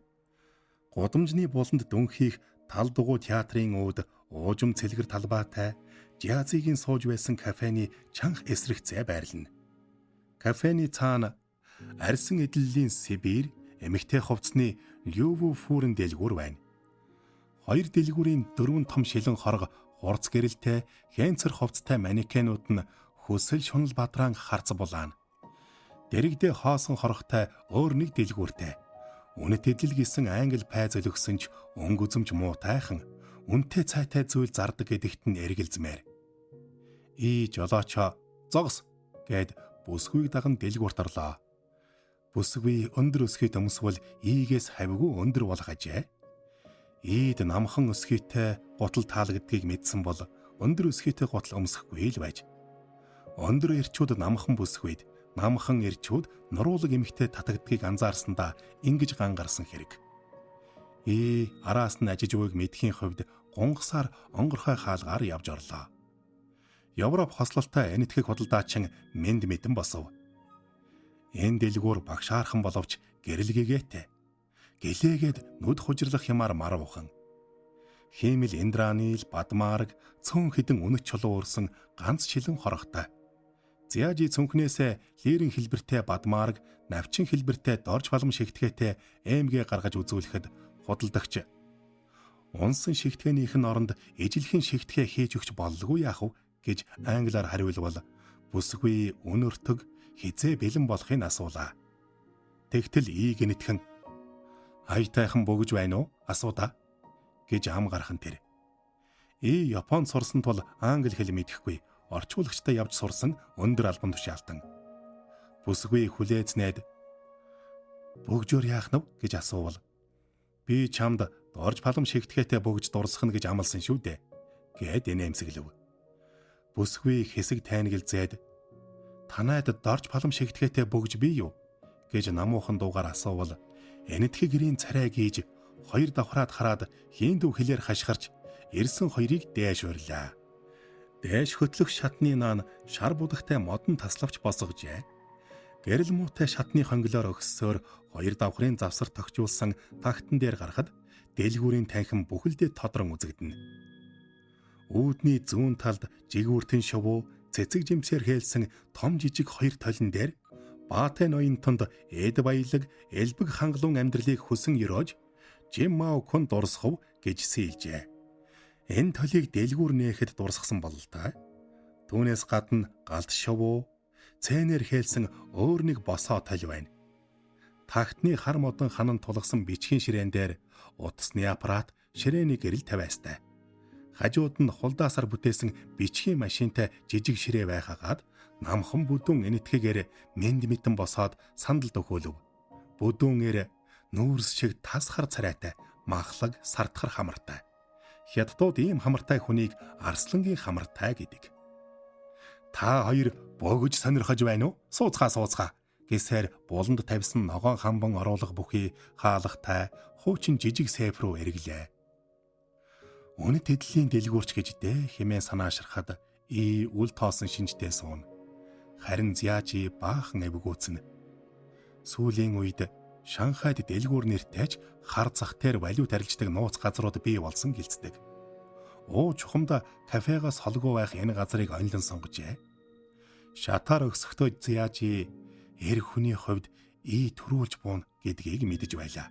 Гудамжны буланд дүнхийх тал дугуй театрын үүд уужим цэлгэр талбайтай Жиазигийн сууж байсан кафений чанх эсрэгцээ байрлана. Кафений цаана арьсан эдлэлийн Сибирь эмэгтэй хувцсны Льюву фүүрэн дэлгүүр байна. 2 дэлгүүрийн 4 том шилэн хорго хурц гэрэлтэй хэнцэр хувцтай манекенууд нь хөсөл шунал бадраан харц булаана. Дэрэгдээ хоосон хорогтой өөр нэг дэлгүүртэй. Үнэт эдлэл гисэн англи пай зөлгсөн ч өнгө үзэмж муутайхан үнэтэй цайтай зүйл зардаг гэдэгт нь эргэлзмээр. Жолоочо зогс гэд бүсгүйг даган дэлгүүрт орлоо. Бүсгүй өндөр өсгийт өмсвөл ийгээс хавьгүй өндөр болох ажээ. Ийд намхан өсгийтэй гутал таалагдгийг мэдсэн бол өндөр өсгийтэй гутал өмсөхгүй л байж. Өндөр эрчүүд намхан бүсгүйд, намхан эрчүүд нуруулаг эмхтэй татагдгийг анзаарсандаа ингэж гангарсан хэрэг. Араас нь ажиж өгөөг мэдхийн хувьд гунгасаар онгорхой хаалгаар явж орлоо. Европ хослолтой энэтхэг худалдаачин мэд мэдэн босов. Энэ дэлгүүр багшаархан боловч гэрэлгээгээтэй. Гэлээгээд нүд хужирлах юмар марвуухан. Хиймэл Индранил, Бадмарг цөөн хідэн үнэт чулуу өрсөн ганц шилэн хорогтой. Зяажи цүнхнээсээ лирийн хэлбэртэй Бадмарг, навчин хэлбэртэй дорж балам шигтгээтэй эмгээ гаргаж үзүүлэхэд худалдагч унсан шигтгээнийх нь оронд ижилхэн шигтгээ хийж өгч боллгүй яах вэ гэж англиар хариулвал бүсгүй үнөртөг хизээ бэлэн болохыг асуулаа. Тэгтэл гинэтхэн хайтайхан бөгж байна уу? Асуудаа гэж ам гархан тэр. Японд сурсан тул англи хэл мэдэхгүй орчуулагчтай явж сурсан өндөр албан тушаалтан. Бүсгүй хүлээзнээд бөгжөөр яах нь гэж асуувал би чамд дорж палам шигтгээтэй бөгж дурсах нь гэж амласан шүү дээ гэд инээмсэглэв. Бүсгүй хэсэг тайнгэлзээд танайд дорж палам шигтгээтэй бөгж бий юу гэж намуухан дуугаар асуувал энэтхэг гэрийн царай гийж 2 давхраад хараад хиндүү хэлээр хашгирч ирсэн 2-ыг дээш урилаа. Дээш хөтлөх шатны наан шар будагтай модон таславч босгожээ. Гэрэл муутай шатны хонглоор өгсөөр 2 давхрын завсар тогтжуулсан тагтан дээр гарахад дэлгүүрийн танхим бүхэлдээ тодрон үзэгдэнэ. Үүдний зүүн талд жигүүртэн шувуу цэцэг жимсээр хээлсэн том жижиг 2 толин дээр баатай ноён тунд эд баялаг элбэг хангалуун амьдралыг хүсэн ёроож Жим Мау Кун дурсахв гэж сийлжээ. Энэ толийг дэлгүүр нээхэд дурсгасан бол та. Түүнээс гадна галт шувуу цэнээр хээлсэн өөр нэг босоо тол байна. Тагтны хар модон ханан тулгсан бичгийн ширээн дээр утасны аппарат ширээний гэрэл тавиастай. Хажууд нь хулдаасаар бүтээсэн бичгийн машинтай жижиг ширээ байхагаад намхан бүдүүн энэтхэгээр мэд мэдэн босоод сандал дөхөөлөв. Бүдүүнээр нүүрс шиг тасхар царайтай, махлаг сардхар хамартай. Хятадууд ийм хамартай хүнийг арслангийн хамартай гэдэг. Та хоёр бөгж сонирхож байна уу? Сууцгаа гэсээр буланд тавьсан ногоон хамбан оруулах бүхий хаалгатай хуучин жижиг сейф руу эргэлээ. Үнэт эдлийн дэлгүүрч гэж дээ хэмээн санаашрахад үл тоосон шинжтэй суун. Харин Зяажи баахан эвгүүцэн. Сүүлийн үед Шанхайд дэлгүүр нэртэйч хар зах дээр валют арилждаг нууц газрууд бий болсон гэлцдэг. Чухамда кафегаас холгүй байх энэ газрыг онлон сонгожээ. Шатаар өсөхдөө Зяажи эр хүний хувьд төрүүлж буун гэдгийг мэдэж байлаа.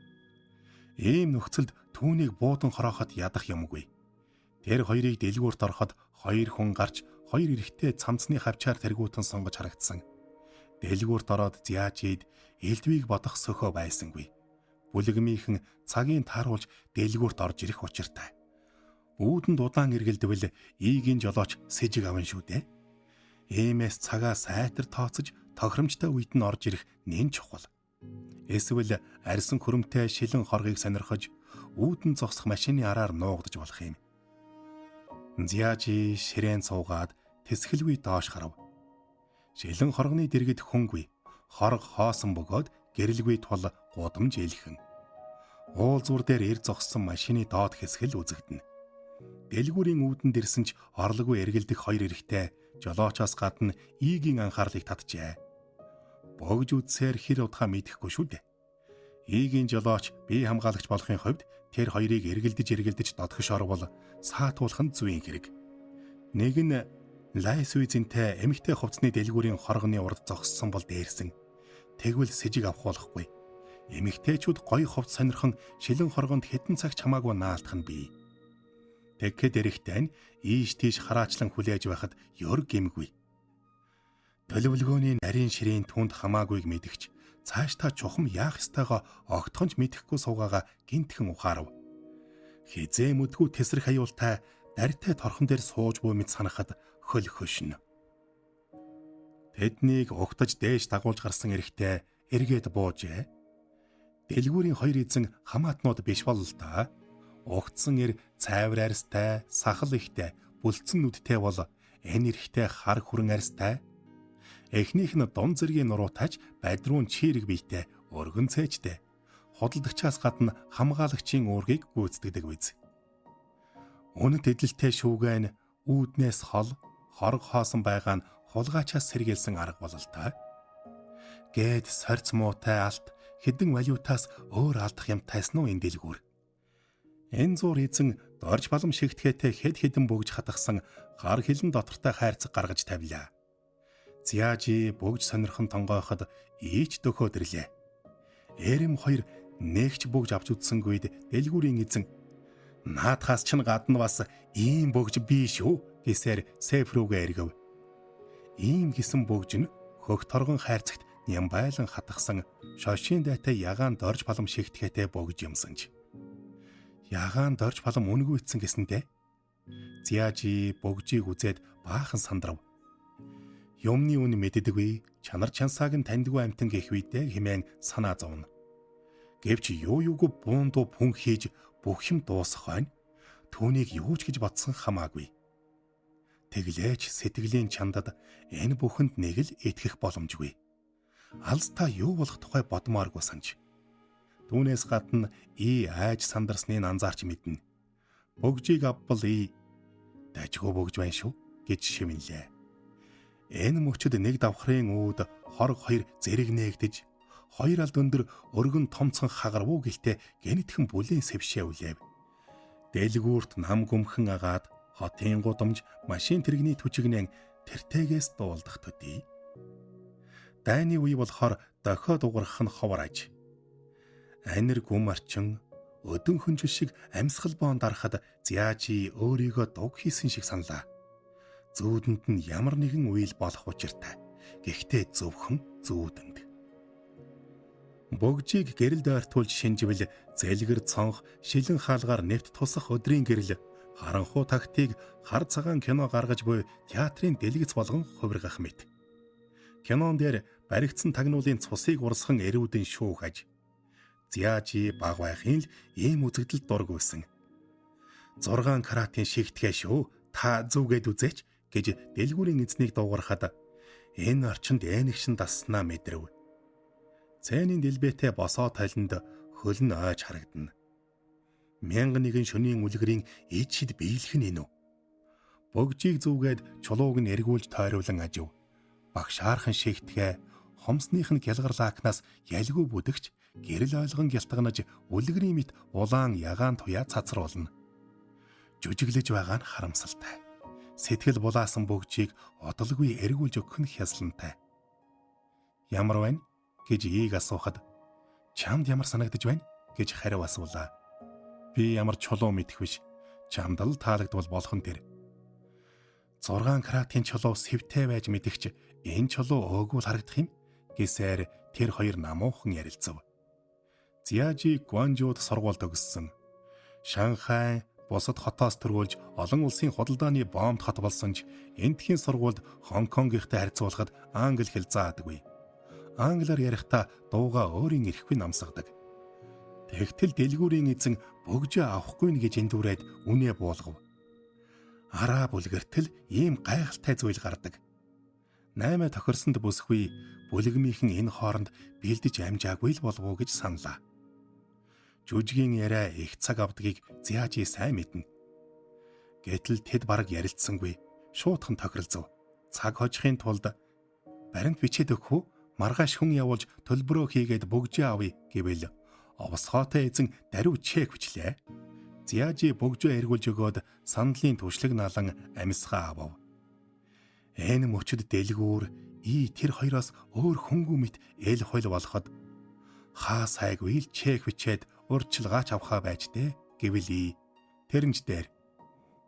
Ийм нөхцөлд түүнийг буудан хорооход ядах юмгүй. Тэр хоёрыг дэлгүүрт ороход 2 хүн гарч 2 эрэгтэй цамцны хавчаар тэргүүтэн сонгож харагдсан. Дэлгүүрт ороод Зяажид элдвийг бодох сөхөө байсангүй. Бүлэгмийнхэн цагийн тааруулж дэлгүүрт орж ирэх учиртай. Үүдэнд удаан эргэлдэвэл ийгийн жолооч сэжиг аван шүү дээ. Иймээс цагаа сайтар тооцож тохиромжтой үед нь орж ирэх нэн чухал. Эсвэл арьсан хөрөмтэй шилэн хоргийг сонирхож үүдэн зогсох машины араар нуугдж болох юм. Зяажи ширээн суугаад тэсгэлгүй доош харав. Шилэн хоргоны дэргэд хөнгүй, хорог хоосон бөгөөд гэрэлгүй тул гудамж илхэн. Уулзвар дээр ир зогссон машины доод хэсгэл үзэгдэнэ. Дэлгүүрийн үүдэнд ирсэн ч орлоггүй эргэлдэх хоёр эрэгтэй жолоочоос гадна Игийн анхаарлыг татжээ. Богж үдсээр хэр удаа мэдэхгүй шүү дээ. Игийн жолооч бие хамгаалагч болохын хувьд тэр хоёрыг эргэлдэж додгош орвол саатуулах нь зүйн хэрэг. Нэг нь Лайс үйзэнтэй эмэгтэй хувцсны дэлгүүрийн хоргоны урд зогссон бол дээрсэн. Тэгвэл сэжиг авахуулахгүй. Эмэгтэйчүүд гоё хувц сонирхон шилэн хоргонд хэдэн цагт хамаагүй наалтах нь бий. Тэгэхэд эрэхтэй нь ийш тийш хараачлан хүлээж байхад ёр гимгүй. Төлөвлөгөөний нарийн ширийн түнд хамаагүйг мэдгч цааш та чухам яах ёстойгоо огтхонч мэдэхгүй суугаага гинтхэн ухаарав. Хизээ мэдгүй тесрэх аюултай дарьтай торхон дээр сууж буй мэд санахад хөл хөшнө. Тэднийг угтаж дээш дагуулж гарсан эрэхтэй эргээд буужээ. Дэлгүүрийн хоёр эзэн хамаатнууд биш бол л та. Угтсан эр цайвар арьстай, сахал ихтэй, бүлцэн нүдтэй бол энэ эрэхтэй хар хүрэн арьстай. Эхнийх нь дун зэргийн нуруутайч бадруун чирэг биетэй, өргөн цээжтэй. Худалдагчаас гадна хамгаалагчийн уургийг гүйцэтгэдэг биз. Үнэт эдэлтэй шүүгэн үүднээс хол, хорог хоосон байгаа нь хулгайчаас сэргийлсэн арга бололтой. Гээд сорц муутай алт хэдэн валютаас өөр алдах юм тайсан уу энэ дэлгүүр. Энэ зур эзэн дорж балам шигтгэхтэй хэд хэдэн бөгж хатгсан гар хилэн дотортой хайрцаг гаргаж тавилаа. Зяажи бөгж сонирхон тонгойход ийч дөхөөдөрлээ. Эрэм хоёр нэгч бөгж авч үзсэнгүйд дэлгүүрийн эзэн наадхаас ч гадна бас ийм бөгж бий шүү гэсээр Сэф рүүгээ эргэв. Ийм гисэн бөгж нь хөх торгон хайрцагт нямбайлан хатгсан шошийн дайтай ягаан дорж балам шигтгэхтэй бөгж юмсанж. Ягаан дорж балам үнгүй ицсэн гэсэндэ Зяажи бөгжийг үзээд баахан сандрав. Юмны үн мэддэггүй, чанар чансааг нь таньдгүй амтан гэх үедээ хэмээн санаа зовно. Гэвч юугүй буундуу пүн хийж бүх юм дуусах байна. Түүнийг юу ч гэж бодсон хамаагүй. Тэглээч сэтгэлийн чандад энэ бүхэнд нэг л итгэх боломжгүй. Алс та юу болох тухай бодмооргүй санаж. Түүнээс гадна айж сандарсныг анзаарч мэднэ. Бөгжийг авбал дайчгүй бөгж байна шүү гэж шивнэлээ. Энэ мөчөд нэг давхрын үүд хорог хоёр зэрэг нээгдэж, хоёр алд өндөр өргөн томцхон хагарвуу гэлтэй гэнэтхэн бүлийн сэвшээ үлээв. Дэлгүүрт нам гүмхэн агаад хотын гудамж машин тэрэгний түчигнэн тэртэгээс дуулдах төдий. Дайны үе болохоор дохиод угарах нь ховор аж. Анир гүм арчин өдөн хөнжил шиг амьсгал боон дарахад Зяажи өөрийгөө дуг хийсэн шиг саналаа. Зүүдэнд нь ямар нэгэн үйл болох учиртай. Гэхдээ зөвхөн зүүдэнд. Бөгжийг гэрэл дойртуулж шинжвэл зэлгэр цонх шилэн хаалгаар нэвт тусах өдрийн гэрэл харанхуй тактыг хар цагаан кино гаргаж буй театрын дэлгэц болгон хувиргах мэт. Кинон дээр баригдсан тагнуулын цусыг урсган эрүүдэн шүүхэж. Зяажи баг байхын л ийм үзэгдэл дургүйсэн. 6 каратын шигтгэе шүү. Та зүгээд үзээч гэж дэлгүүрийн эзнийг дуугархад энэ орчинд энэгшин дасснаа мэдрэв. Цэний дэлбэтэй босоо талинд хөлн ойж харагдана. 1001 шөнийн үлгэрийн ид шид биелэх нь энэ үү? Бөгжийг зүгээд чулууг нь эргүүлж тойруулан ажив. Багшаархан шигтгэе хомсных нь гялгар лакнаас ялгүй бүдэгч гэрэл ойлгон гялтганаж үлгэрийн мэт улаан ягаан туяа цацруулна. Жүжиглэж байгаа нь харамсалтай. Сэтгэл булаасан бөгжийг одолгүй эргүүлж өгөх нь хяслантай. Ямар байна гэж ийг асуухад чамд ямар санагдаж байна гэж хариу асуулаа. Би ямар чулуу мэдэх биш. Чамд л таалагдвал болох нь тэр. 6 каратын чулуу сэвтэй байж мэдэгч энэ чулуу өөгүүл харагдах юм гэсээр тэр хоёр намуухан ярилцав. Зяажи Гуанжууд сургуульд төгссөн. Шанхай бусад хотоос төрүүлж олон улсын худалдааны бомб хот болсон ч энтхийн сургуульд Хонконгийнхтай харьцуулахад англи хэл заадаггүй. Англиар ярихдаа дууга өөрийн ирэхгүй намсгадаг. Тэгтэл дэлгүүрийн эзэн бөгжөө авахгүй нь гэж эндүрээд үнэ буулгав. Араа бүлгэртэл ийм гайхалтай зүйл гардаг. 8 тохирсонд бүсгүй бүлэгмийнхэн энэ хооронд бэлдэж амжаагүй л болов уу гэж саналаа. Жүжигийн яриа их цаг авдгийг Зяажи сайн мэднэ. Гэтэл тэд бараг ярилцсангүй. Шуудхан тохиролцов. Цаг хожихын тулд баримт бичээд өгөх үү? Маргааш хүн явуулж төлбөрөө хийгээд бөгжөө авъя гэвэл овсгоотой эзэн даруй чек бичлээ. Зяажи бөгжөө эргүүлж өгөөд сандлын түшлэг налан амьсгаа авав. Энэ мөчөд дэлгүүр тэр хоёроос өөр хөнгүү мэт эл хойл болоход хаа сайгүй л чек бичээд урьдчилгаач авахаа байж дээ гэвэл тэрнж дээр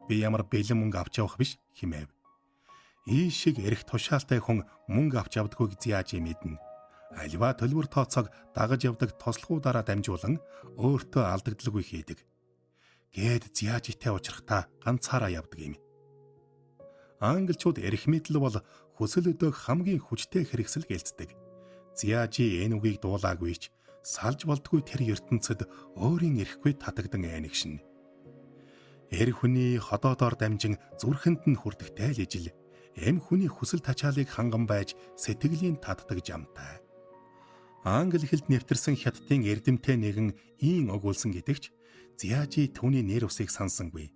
би ямар бэлэн мөнгө авч явах биш хэмээв. Шиг эрэх тушаалтай хүн мөнгө авч явдгүйг Зяажи мэднэ. Аливаа төлбөр тооцоог дагаж явдаг тослогуудаараа дамжуулан өөртөө алдагдaltaгүй хийдэг. Гээд Зяажитэй уулзрахдаа ганцаараа явдаг юм. Англичууд эрх мэдэл бол хүсэл өдөөх хамгийн хүчтэй хэрэгсэл гэлцдэг. Зяажи энэ үгийг дуулаагүй ч салж болдгүй тэр ертөнцид өөрийн эрэхгүй татагдан айнагшин. Эр хүний ходоодоор дамжин зүрхэнд нь хүрдэгтэй л ижил эм хүний хүсэл тачаалыг ханган байж сэтгэлийн татдаг жамтай. Англи хэлд нэвтэрсэн хятадын эрдэмтэй нэгэн өгүүлсэн гэдэгч Зяажи түүний нэр усыг сансангүй.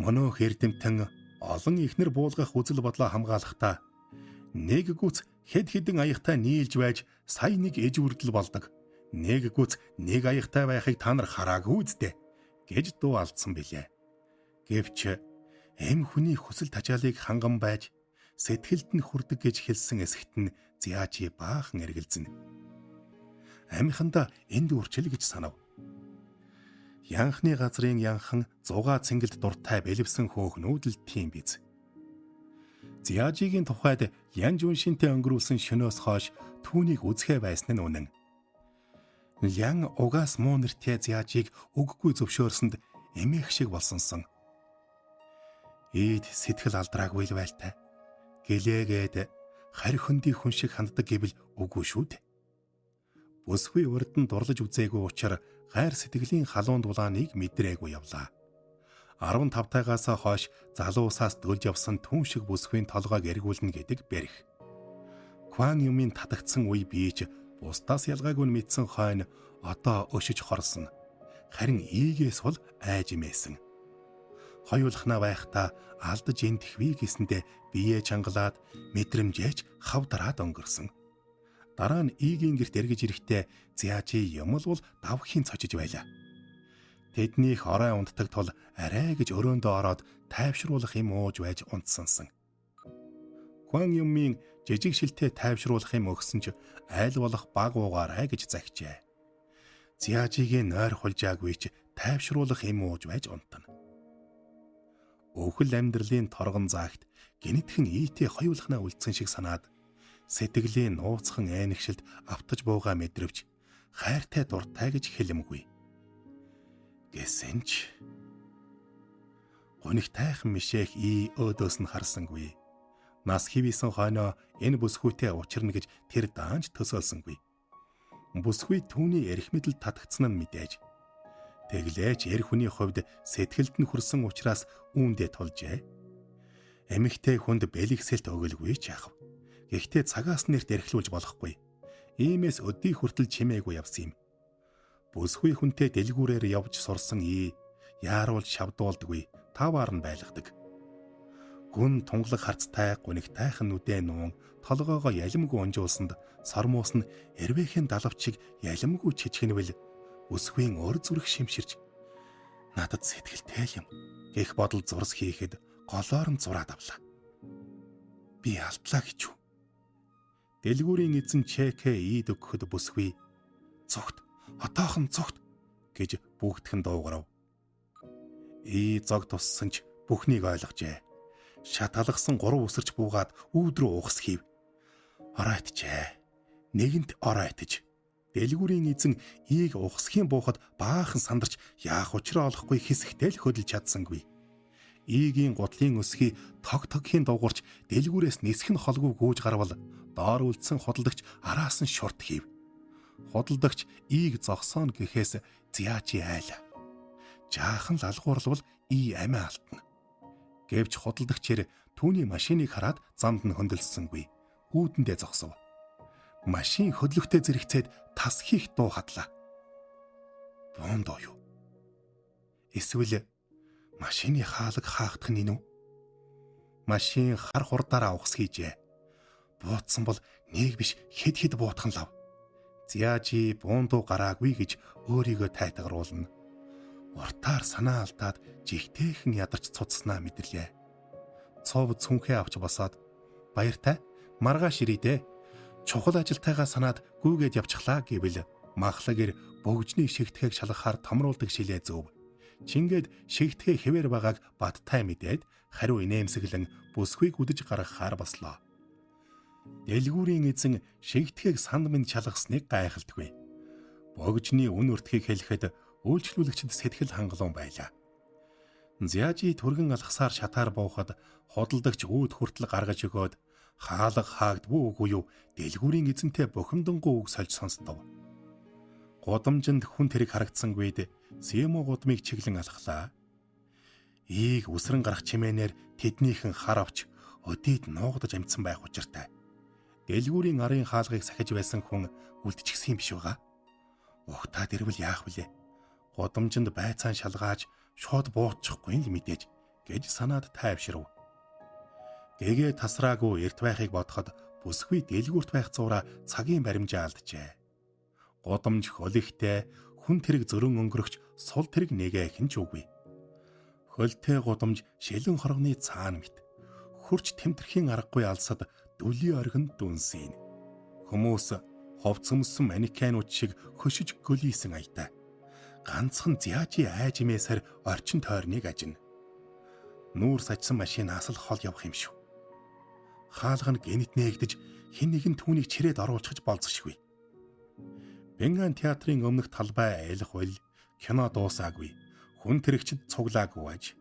Мөнөөх эрдэмтэн олон ихнэр буулгах үзэл бодлоо хамгаалахдаа нэг гүц хэд хэдэн аягтай нийлж байж сая нэг эж үрдэл болдог. Нэг гүц нэг аягтай байхыг та нар хараагүй үстэ гэж дуу алдсан билээ. Гэвч эм хүний хүсэл тачаалыг ханган байж сэтгэлд нь хүрдэг гэж хэлсэн эсэгт нь Зяажи баахан эргэлзэнэ. Амийнхандаа энд үрчил гэж санав. Янхны газрын янхан зугаа цэнгэлд дуртай бэлэвсэн хөөхнүүд л тийм биз. Зяажигийн тухайд Ян Жуншинтэй өнгөрүүлсэн шөнөөс хойш түүнийг үзэхэ байсан нь үнэн. Ян угаас муу нэртэй Зяажиг үггүй зөвшөөрсөнд эмээх шиг болсонсон. Сэтгэл алдраагүй л байлтай. Гэлээгээд харь хөндий хүн шиг ханддаг гэвэл үгүй шүү дээ. Бүсгүй урд нь дурлаж үзээгүй учраас гайр сэтгэлийн халуун дулааныг мэдрээгүй явлаа. 15 тагаас хойш залуусаас дөлж явсан түн шиг бүсгүй толгойг эргүүлнэ гэдэг бэрх. Кван Юмын татагдсан үе бийж бусдаас ялгаагүй нь мэдсэн хойно одоо өшөж хорсон. Харин ийгээс бол айж имээсэн. Хоёулахна байхдаа алдаж энтэхвэ гэсэндэ бие чангалаад мэдрэмжээч хавдраад өнгөрсөн. Дараа нь игийн гэрт эргэж ирэхдээ Зяажи юмл бол давхин цочиж байлаа. Тэднийх орой унтдаг тул арай гэж өрөөндөө ороод тайвшруулах юм ууж байж унтсансан. Кван Юмын жижиг шилтээ тайвшруулах юм өгсөн ч айл болох баг уугаарай гэж загчээ. Зяажигийн нойр хулжаагүй ч тайвшруулах юм ууж байж унтана. Өвхөл амьдралын торгон заагт гинэтхэн ийтэй хоёулахнаа үлдсэн шиг санаад сэтгэлийн нууцхан айнагшилд автаж буугаа мэдрвч хайртай дуртай гэж хэлэмгүй. Гэсэн ч гониг тайхан мишээх өөдөөс нь харсангүй. Нас хивээсэн хойноо энэ бүсгүйтэй учирна гэж тэр даанч төсөөлсөнгүй. Бүсгүй түүний эрх мэдэл татагдсан нь мэдээж. Тэглээч эр хүний хувьд сэтгэлд нь хүрсэн учраас үүндээ тулжээ. Эмэгтэй хүнд бэлэгсэлт өгөлгүй ч яах вэ? Гэхдээ цагаас нэрт эрхлүүлж болохгүй. Иймээс өдий хүртэл чимээгүй явсан юм. Бүсгүй хүнтэй дэлгүүрээр явж сурсан яаруулж шавдуулдаггүй, таваар нь байлгадаг. Гүн тунгалаг харцтай гунигтайхан нүдэ нуун толгоогоо ялимгүй унжуулсанд сормуус нь эрвээхэн далавчиг ялимгүй чичгэнвэл бүсгүйн өр зүрх шимширч надад сэтгэлтэй юм гэх бодол зурс хийхэд голоор нь зураад авлаа. Би алдлаа гэж юу? Дэлгүүрийн эзэн чекээ өгөхөд бүсгүй "Зүгт, отоохон зүгт" гэж бүгдхэн дуугарав. Зог туссан ч бүхнийг ойлгожээ. Шат алгасан гурав үсэрч буугаад өөдрөө угас хийв. Оройтжээ. Нэгэнт оройтж. Дэлгүүрийн эзэн угасхийн буухад баахан сандарч яах учраа олохгүй хэсэгтэй л хөдөлж чадсангүй. Игийн гутлын өсгий тогхийн дуурч дэлгүүрээс нисэх нь холгүй гүйж гарвал доор үлдсэн худалдагч араас нь шурт хийв. Худалдагч зогсооно гэхээс Зяажи айла. Жаахан лалгуурлвал амиа алдна. Гэвч худалдагчээр түүний машиныг хараад замд нь хөндлөссөнгүй. Гүүдэндээ зогсов. Машин хөдлөхтэй зэрэгцээд тас хийх дуу хадлаа. Боондоо юу? Эсвэл машины хаалга хаагдах нь нү? Машин хар хурдаараа ухс хийжээ. Буутсан бол нэг биш хэд буутхан лав. Зяажи буундуу гараагүй гэж өөрийгөө тайтгаруулна. Уртаар санаа алдаад жигтэйхэн ядарч цуцснаа мэдэрлээ. Цов цүнхээ авч босоод баяртай маргааш ирээ. Чухал ажилтайгаа санаад гүйгээд явчихлаа гэвэл махлагэр бөгжний шигтгэхийг шалгахаар томруулдаг шилээ зөв. Чингээд шигтгэхээ хэвээр байгааг бадтай мэдээд хариу инээмсэглэн бүсгүйг үдэж гаргахаар бослоо. Дэлгүүрийн эзэн шигтгэхийг санд минь шалгасныг гайхалтгүй. Богжны үн өртгийг хэлэхэд үйлчлүүлэгчид сэтгэл хангалуун байлаа. Зяажи түргэн алхасаар шатаар буухад худалдагч үүд хүртэл гаргаж өгөөд хаалга хаагдгүй үгүй юу дэлгүүрийн эзэнтэй бухимдангуй үг сольж сонстов. Гудамжинд хүн тэрэг харагдсангүй Симо гудмыг чиглэн алхлаа. Ийг үсрэн гарах чимээнээр тэднийхэн хар авч өдийд нуугдаж амтсан байх учиртай. Дэлгүүрийн арын хаалгыг сахиж байсан хүн үлдчихсэн юм биш байгаа. Ухтаад ирвэл яах вүлээ? Гудамжинд байцаан шалгааж шууд буутчихгүй л мэдээж гэж санаад тайвширв. Гэгээ тасраагүй эрт байхыг бодоход бүсгүй дэлгүүрт байх зуура цагийн баримжаа алджээ. Гудамж хөлигтэй хүн тэрэг зөрөн өнгөрөгч сул тэрэг нэгэ хинч үгүй. Хөлтэй гудамж шилэн хоргоны цаана мэт. Хурч тэмтэрхийн аргагүй алсад дүлийн оргинд дүнсийн. Хүмүүс ховцомсон манекенууд шиг хөшиж гөлийсэн аятай. Ганцхан Зяажи айжмээсэр орчин тойрныг ажина. Нүүр сажсан машинаас л хол явах юм шүү. Хаалга нь гэнэт нээгдэж хэн нэгэн түүнийг чирээд оруулчихж болцсошгүй. Бенган театрын өмнөх талбай айлах бол кино дуусаагүй. Хүн тэрэгчд цуглаагүй аж.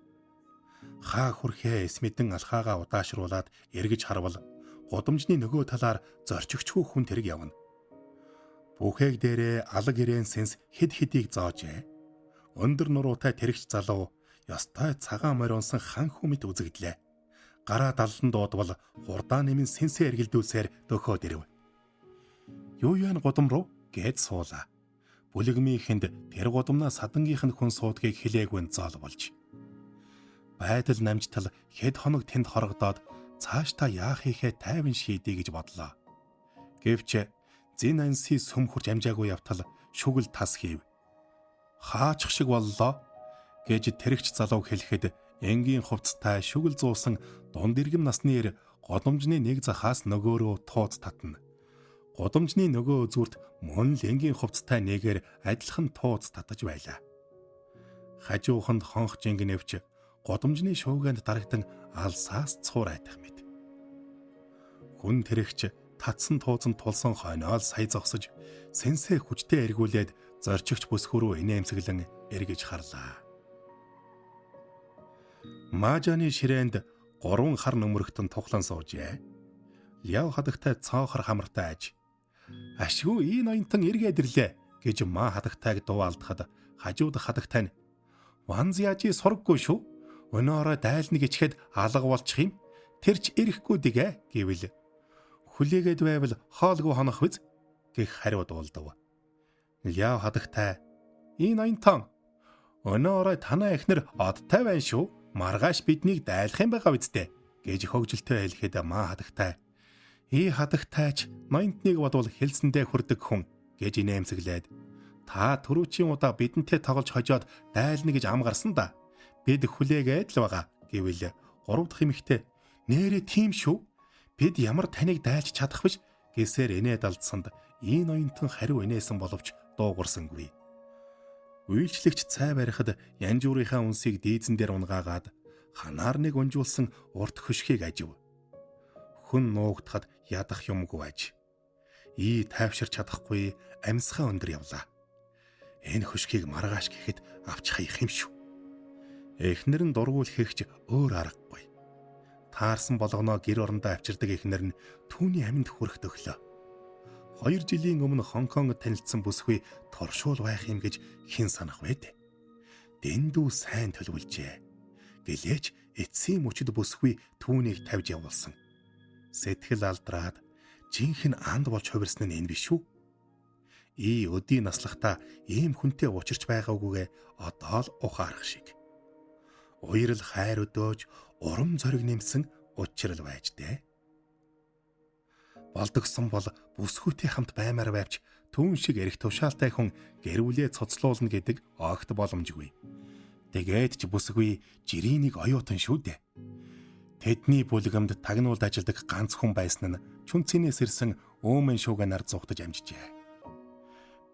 Хаа хүрхээ эсмэдэн алхаагаа удаашруулад эргэж харвал гудамжны нөгөө талаар зорчигчгүй хүн тэрэг явна. Бүхээг дээрээ алаг ирээн сэнс хэд хэдийг зоожээ. Өндөр нуруутай тэрэгч залуу ёстой цагаан морь унсан хан хүмэд үзэгдлээ. Гараа даллан дуудвал хурдаа нэмэн сэнсээ эргэлдүүлсээр дөхөөд ирэв. Юу яан гудам руу гэд суулаа. Бүлэгмийнхэнд тэр гудамнаа садангийнх нь хүн суудгийг хилээгүй зоол болж. Байдал намжтал хэд хоног тэнд хорогдоод цааш та яах хийхээ тайван шийдэе гэж бодлоо. Гэвч зин анси сүмхүрч амжаагүй явтал шүгэл тас хийв. Хаачих шиг боллоо гэж тэрэгч залуу хэлэхэд энгийн хувцастай шүгэл зуусан дунд иргэм насны эр годомжны нэг захаас нөгөөрөө тууц татна. Годомжны нөгөө үзүүрт мөн л энгийн хувцастай нэгээр адилхан тууц татаж байлаа. Хажууханд хонх жингэнэвч годомжны шуугинд дарагдан алсаас цуур айтах мэт. Хүн тэрэгч татсан тууцанд тулсан хойноол сая зогсож сэнсээ хүчтэй эргүүлээд зорчигч бүсгүрүү инээмсэглэн эргэж харлаа. Маажаны ширээнд 3 хар нөмрөгтөн тухлан суужээ. Яв хадагтай цоохор хамартай аж. Ашгүй энэ ноёнтон эргээд ирлээ гэж маа хадагтайг дууалдахад хажууд хадагтай нь Ван Зяажи сурггүй шүү. Өнөөрөө дайлныг ичхэд алга болчих юм. Тэр ч ирэхгүй дэгэ гэвэл хүлээгээд байвал хоолгүй хонох биз гэх хариу дуулдав. Яв хадагтай энэ ноёнтон өнөөрөө танаа эхнэр одтай байна шүү. Маргааш биднийг дайлах юм байгаа үсттэй гэж хөгжилтэй хэлэхэд маа хадагтай хадагтайч ноёнтныг бодвол хэлсэндээ хүрдэг хүн гэж инээмсэглээд та түрүүчийн удаа бидэнтэй тоглож хожоод дайлна гэж ам гарсан да. Бид хүлээгээд л байгаа гэвэл 3 дахь эмэгтэй нэрээ тийм шүү. Бид ямар таныг дайлж чадах биш гэсээр инээд алдсанд энэ ноёнтон хариу инээсэн боловч дуугарсангүй. Үйлчлэгч цай барихад янжуурынхаа үнсийг дийзэн дээр унгаагаад ханаар нэг унжуулсан урт хөшгийг ажив. Хүн нуугдахад ядах юмгүй аж. Тайвширч чадахгүй амьсгаа өндөр явлаа. Энэ хөшгийг маргааш гэхэд авч хаях юм шүү. Эхнэр нь дургуулхийгч өөр аргагүй. Таарсан болгоноо гэр орондоо авчирдаг эхнэр нь түүний аминд хүрэх төглөө. 2 жилийн өмнө Хонконгод танилцсан бүсгүй туршуул байх юм гэж хэн санах вэ? Дэндүү сайн төлөвлөжээ. Гэлээч эцсийн мөчөд бүсгүй түүнийг тавьж явуулсан. Сэтгэл алдраад жинхэнэ анд болж хувирсан нь энэ биш үү? Өдий наслахта ийм хүнтэй учирч байгаагүйгээ одоо л ухаарах шиг. Уярал хайр өдөөж урам зориг нэмсэн учрал байж дээ. Болдогсон бол бүсгүйтэй хамт баймаар байвч түүн шиг эрх тушаалтай хүн гэрүүлээ цоцлуулна гэдэг огт боломжгүй. Тэгээд ч бүсгүй жирийнийг оюутан шүү дээ. Тэдний бүлгэмд тагнуулд ажилдаг ганц хүн байсан нь Чүнцэнээс ирсэн Өөмэн шууганаар зугтаж амжижээ.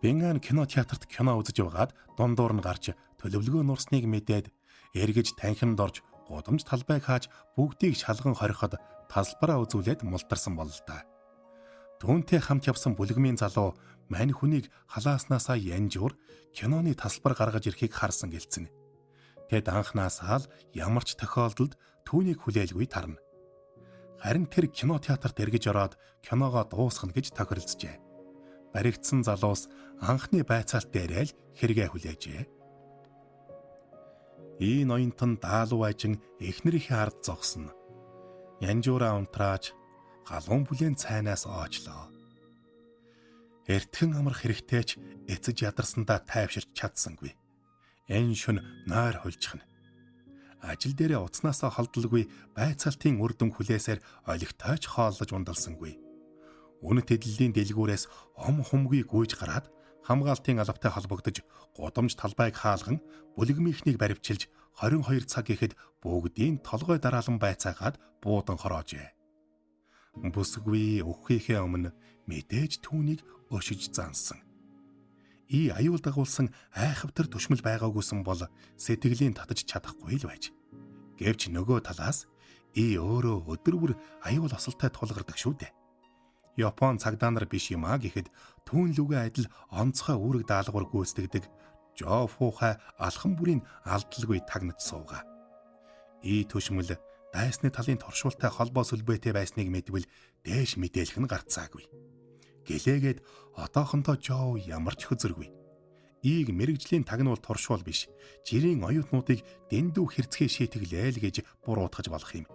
Бингаан кинотеатрт кино үзэж байгаад дундуур нь гарч төлөвлөгөө нурсныг мэдээд эргэж танхимд орж гудамж талбайг хааж бүгдийг шалган хориход тасалбараа үзүүлээд мултарсан бол л да. Түүнтэй хамт явсан бүлгмийн залуу мань хүнийг халааснасаа янжуур киноны тасалбар гаргаж ирэхийг харсан гэлцэн. Тэд анхнаасаа л ямар ч тохиолдолд түүнийг хүлээлгүй тарна. Харин тэр кинотеатрт эргэж ороод киногоо дуусгана гэж тохиролцжээ. Баригдсан залуус анхны байцаалт дээрээ л хэрэгэ хүлээжээ. Ноёнтон даалуу ажин эхнэрийнхээ ард зогсно. Янжуураа унтрааж галуун бүлээн цайнаас оочлоо. Эртхэн амрах хэрэгтэй ч эцэж ядарсандаа тайвширч чадсангүй. Энэ шөнө нойр хулжихна. Ажил дээрээ уцнаасаа холдолгүй байцаалтын үр дүн хүлээсээр олигтойч хооллож ундалсангүй. Үнэт эдлэлийн дэлгүүрээс хумгүй гүйж гараад хамгаалтын албатай холбогдож гудамж талбайг хаалган бүлэгмийнхнийг баривчилж 22 цаг ихэд бүгдийн толгой дараалан байцаагаад буудан хороожээ. Бүсгүй өвхийнхээ өмнө мэдээж түүнийг өшиж зансан. Аюул дагуулсан айхавтар түшмэл байгаагүйсэн бол сэтгэлийн татаж чадахгүй л байж. Гэвч нөгөө талаас өөрөө өдөр бүр аюул осолтой тулгардаг шүү дээ. Япон цагдаа нар биш юм а гэхэд түүн лүгэ адил онцгой үүрэг даалгавар гүйцэтгэдэг Жофухай алхан бүрийн алдалгүй тагнаж суугаа. Түшмэл дайсны талын туршуултай холбоо сүлбэтэй байсныг мэдвэл дээш мэдээлэх нь гарцаагүй. Гэлээгээд одоохондоо Жоо ямар ч хөзөргүй. Мэргэжлийн тагнуул туршуул биш, жирийн оюутнуудыг дэндүү хэрцгий шийтэглээл гэж буруутгаж болох юм.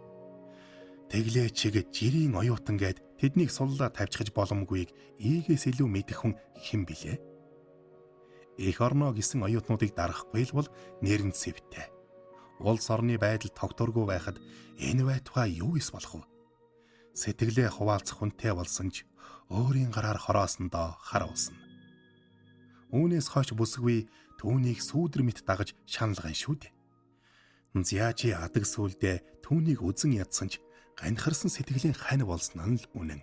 Тэглээ чиг жирийн оюутан гээд тэднийг суллаа тавьчихж боломгүйг ийгээс илүү мэдэх хүн хэн билээ? Эх орноо гисэн оюутнуудыг дарахгүй л бол нэрэн сэвтэй. Улс орны байдал тогтворгүй байхад энэ байтугай юу ис болох вэ? Сэтгэлээ хуваалцах хүнтэй болсон ч өөрийн гараар хороосондоо хар уусна. Үүнээс хойш бүсгүй түүнийг сүүдэр мэт дагаж шаналган шүү дээ. Зяачи адаг сүлдээ түүнийг үзэн ядсан ч ганхарсан сэтгэлийн хань болсон нь л үнэн.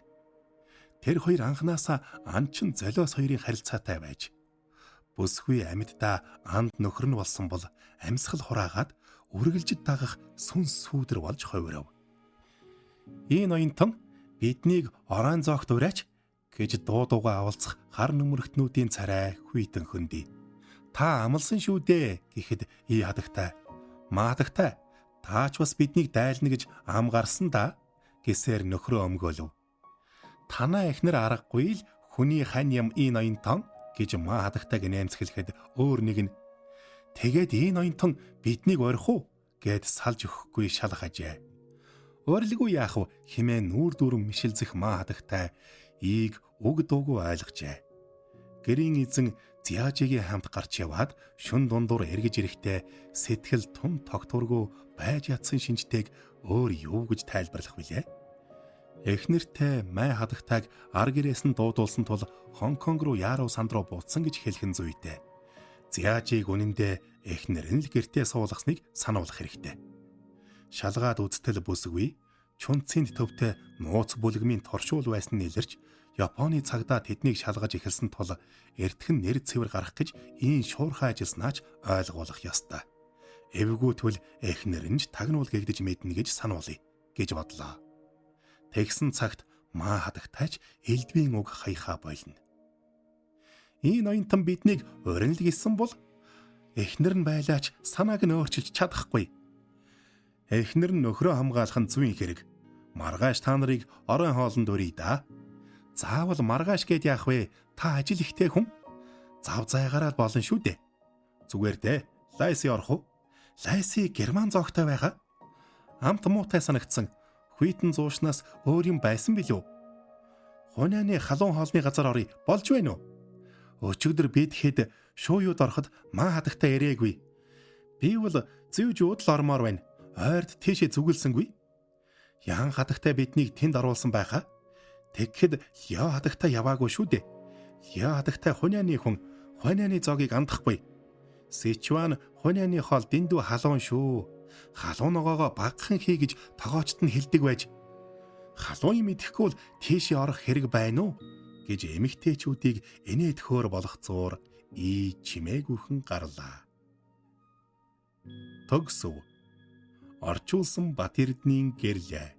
Тэр хоёр анханасаа анчин золиос хоёрын харилцаатай байж бүсгүй амьддаа анд нөхөр нь болсон бол амьсгал хураагаад үргэлжид дагах сүнс сүүдэр болж хувирав. Ноёнтон биднийг орон зоогт ураач гэж дуудуугаа авалцах хар нүмерхтнүүдийн царай хүйтэн хөндөй. Та амлсан шүү дээ гэхэд хадагтай. Маадагтай. Таач бас биднийг дайлна гэж ам гарсан да гэсээр нөхрөө өмгөөлөв. Танаа эхнэр аргагүй л хүний хань юм ноёнтон гэж маадагтайг нэмсгэлэхэд өөр нэг нь тэгээд ноёнтон биднийг орих уу гэд салж өгөхгүй шалах ажээ. Өөрлөгөө яах вэ хэмээн нүүр дүрм мишэлзэх маадагтай уг дуугүй ойлгожээ. Гэрийн эзэн Зяажигийн хамт гарч яваад шүн дундуур эргэж ирэхдээ сэтгэл тун тогтворгүй байж ядсан шинжтэйг өөр юу гэж тайлбарлах вүлээ? Эхнэртэй май хадагтайг ар гэрээс нь дуудуулсан тул Хонконг руу Яруу санд руу буцсан гэж хэлхэн зүйтэй. Зяажиг үнэндээ эхнэр нь л гэртээ суулгасныг сануулах хэрэгтэй. Шалгаад үзтэл бүсгүй Чүнцэнд төвтэй нууц бүлгмийн туршуул байсан нь илэрч Японы цагдаа тэднийг шалгаж эхэлсэн тул эртхэн нэр цэвэр гарах гэж шуурхай ажилласнаач ойлгуулах ёстой. Эвгүүтвэл эхнэр нь тагнуул гэгдэж мэднэ гэж сануулъя гэж бодлоо. Тэгсэн цагт маа хадагтайч элдвийн уг хаяхаа болно. Ноёнтон биднийг урин л гисэн бол эхнэр нь байлаач санааг нь өөрчилж чадахгүй. Эхнэр нь нөхрөө хамгаалах нь зүйн хэрэг. Маргааш та нарыг орон хоолнд өрий да. Заавал маргааш гээд яах вэ? Та ажил ихтэй хүн. Зав зайгаараа болно шүү дээ. Зүгээр дээ. Лайс орох уу? Лайси герман зоогтой байгаа. Амт муутай санагдсан. Хүйтэн зуушнаас өөр юм байсан билүү? Хунианы халуун хоолны газар орё. Болж байна уу? Өчигдөр би тэгэхэд шууюуд ороход маа хадагтай ирээгүй. Би бол зүүж уудлал ормоор байна. Ойрд тийшээ зүгэлсэнгүй. Яан хадагтай биднийг тэнд оруулсан байхаа. Тэгэхэд Лё хадагтай яваагүй шүү дээ. Лё хадагтай хунианы хүн, хунианы зоогийг андахгүй. Сичван хунианы хоол дэндүү халуун шүү. Халуун ногоогоо багахан хий гэж тогоочт нь хэлдэг байж. Халуун юм идэхгүй бол тийшээ орох хэрэг байна уу? Гэж эмэгтэйчүүдийг инээдхөөр болгоцоор чимээгүйхэн гарлаа. Төгсөв. Орчуулсан Бат Эрдэнийн гэрлээ.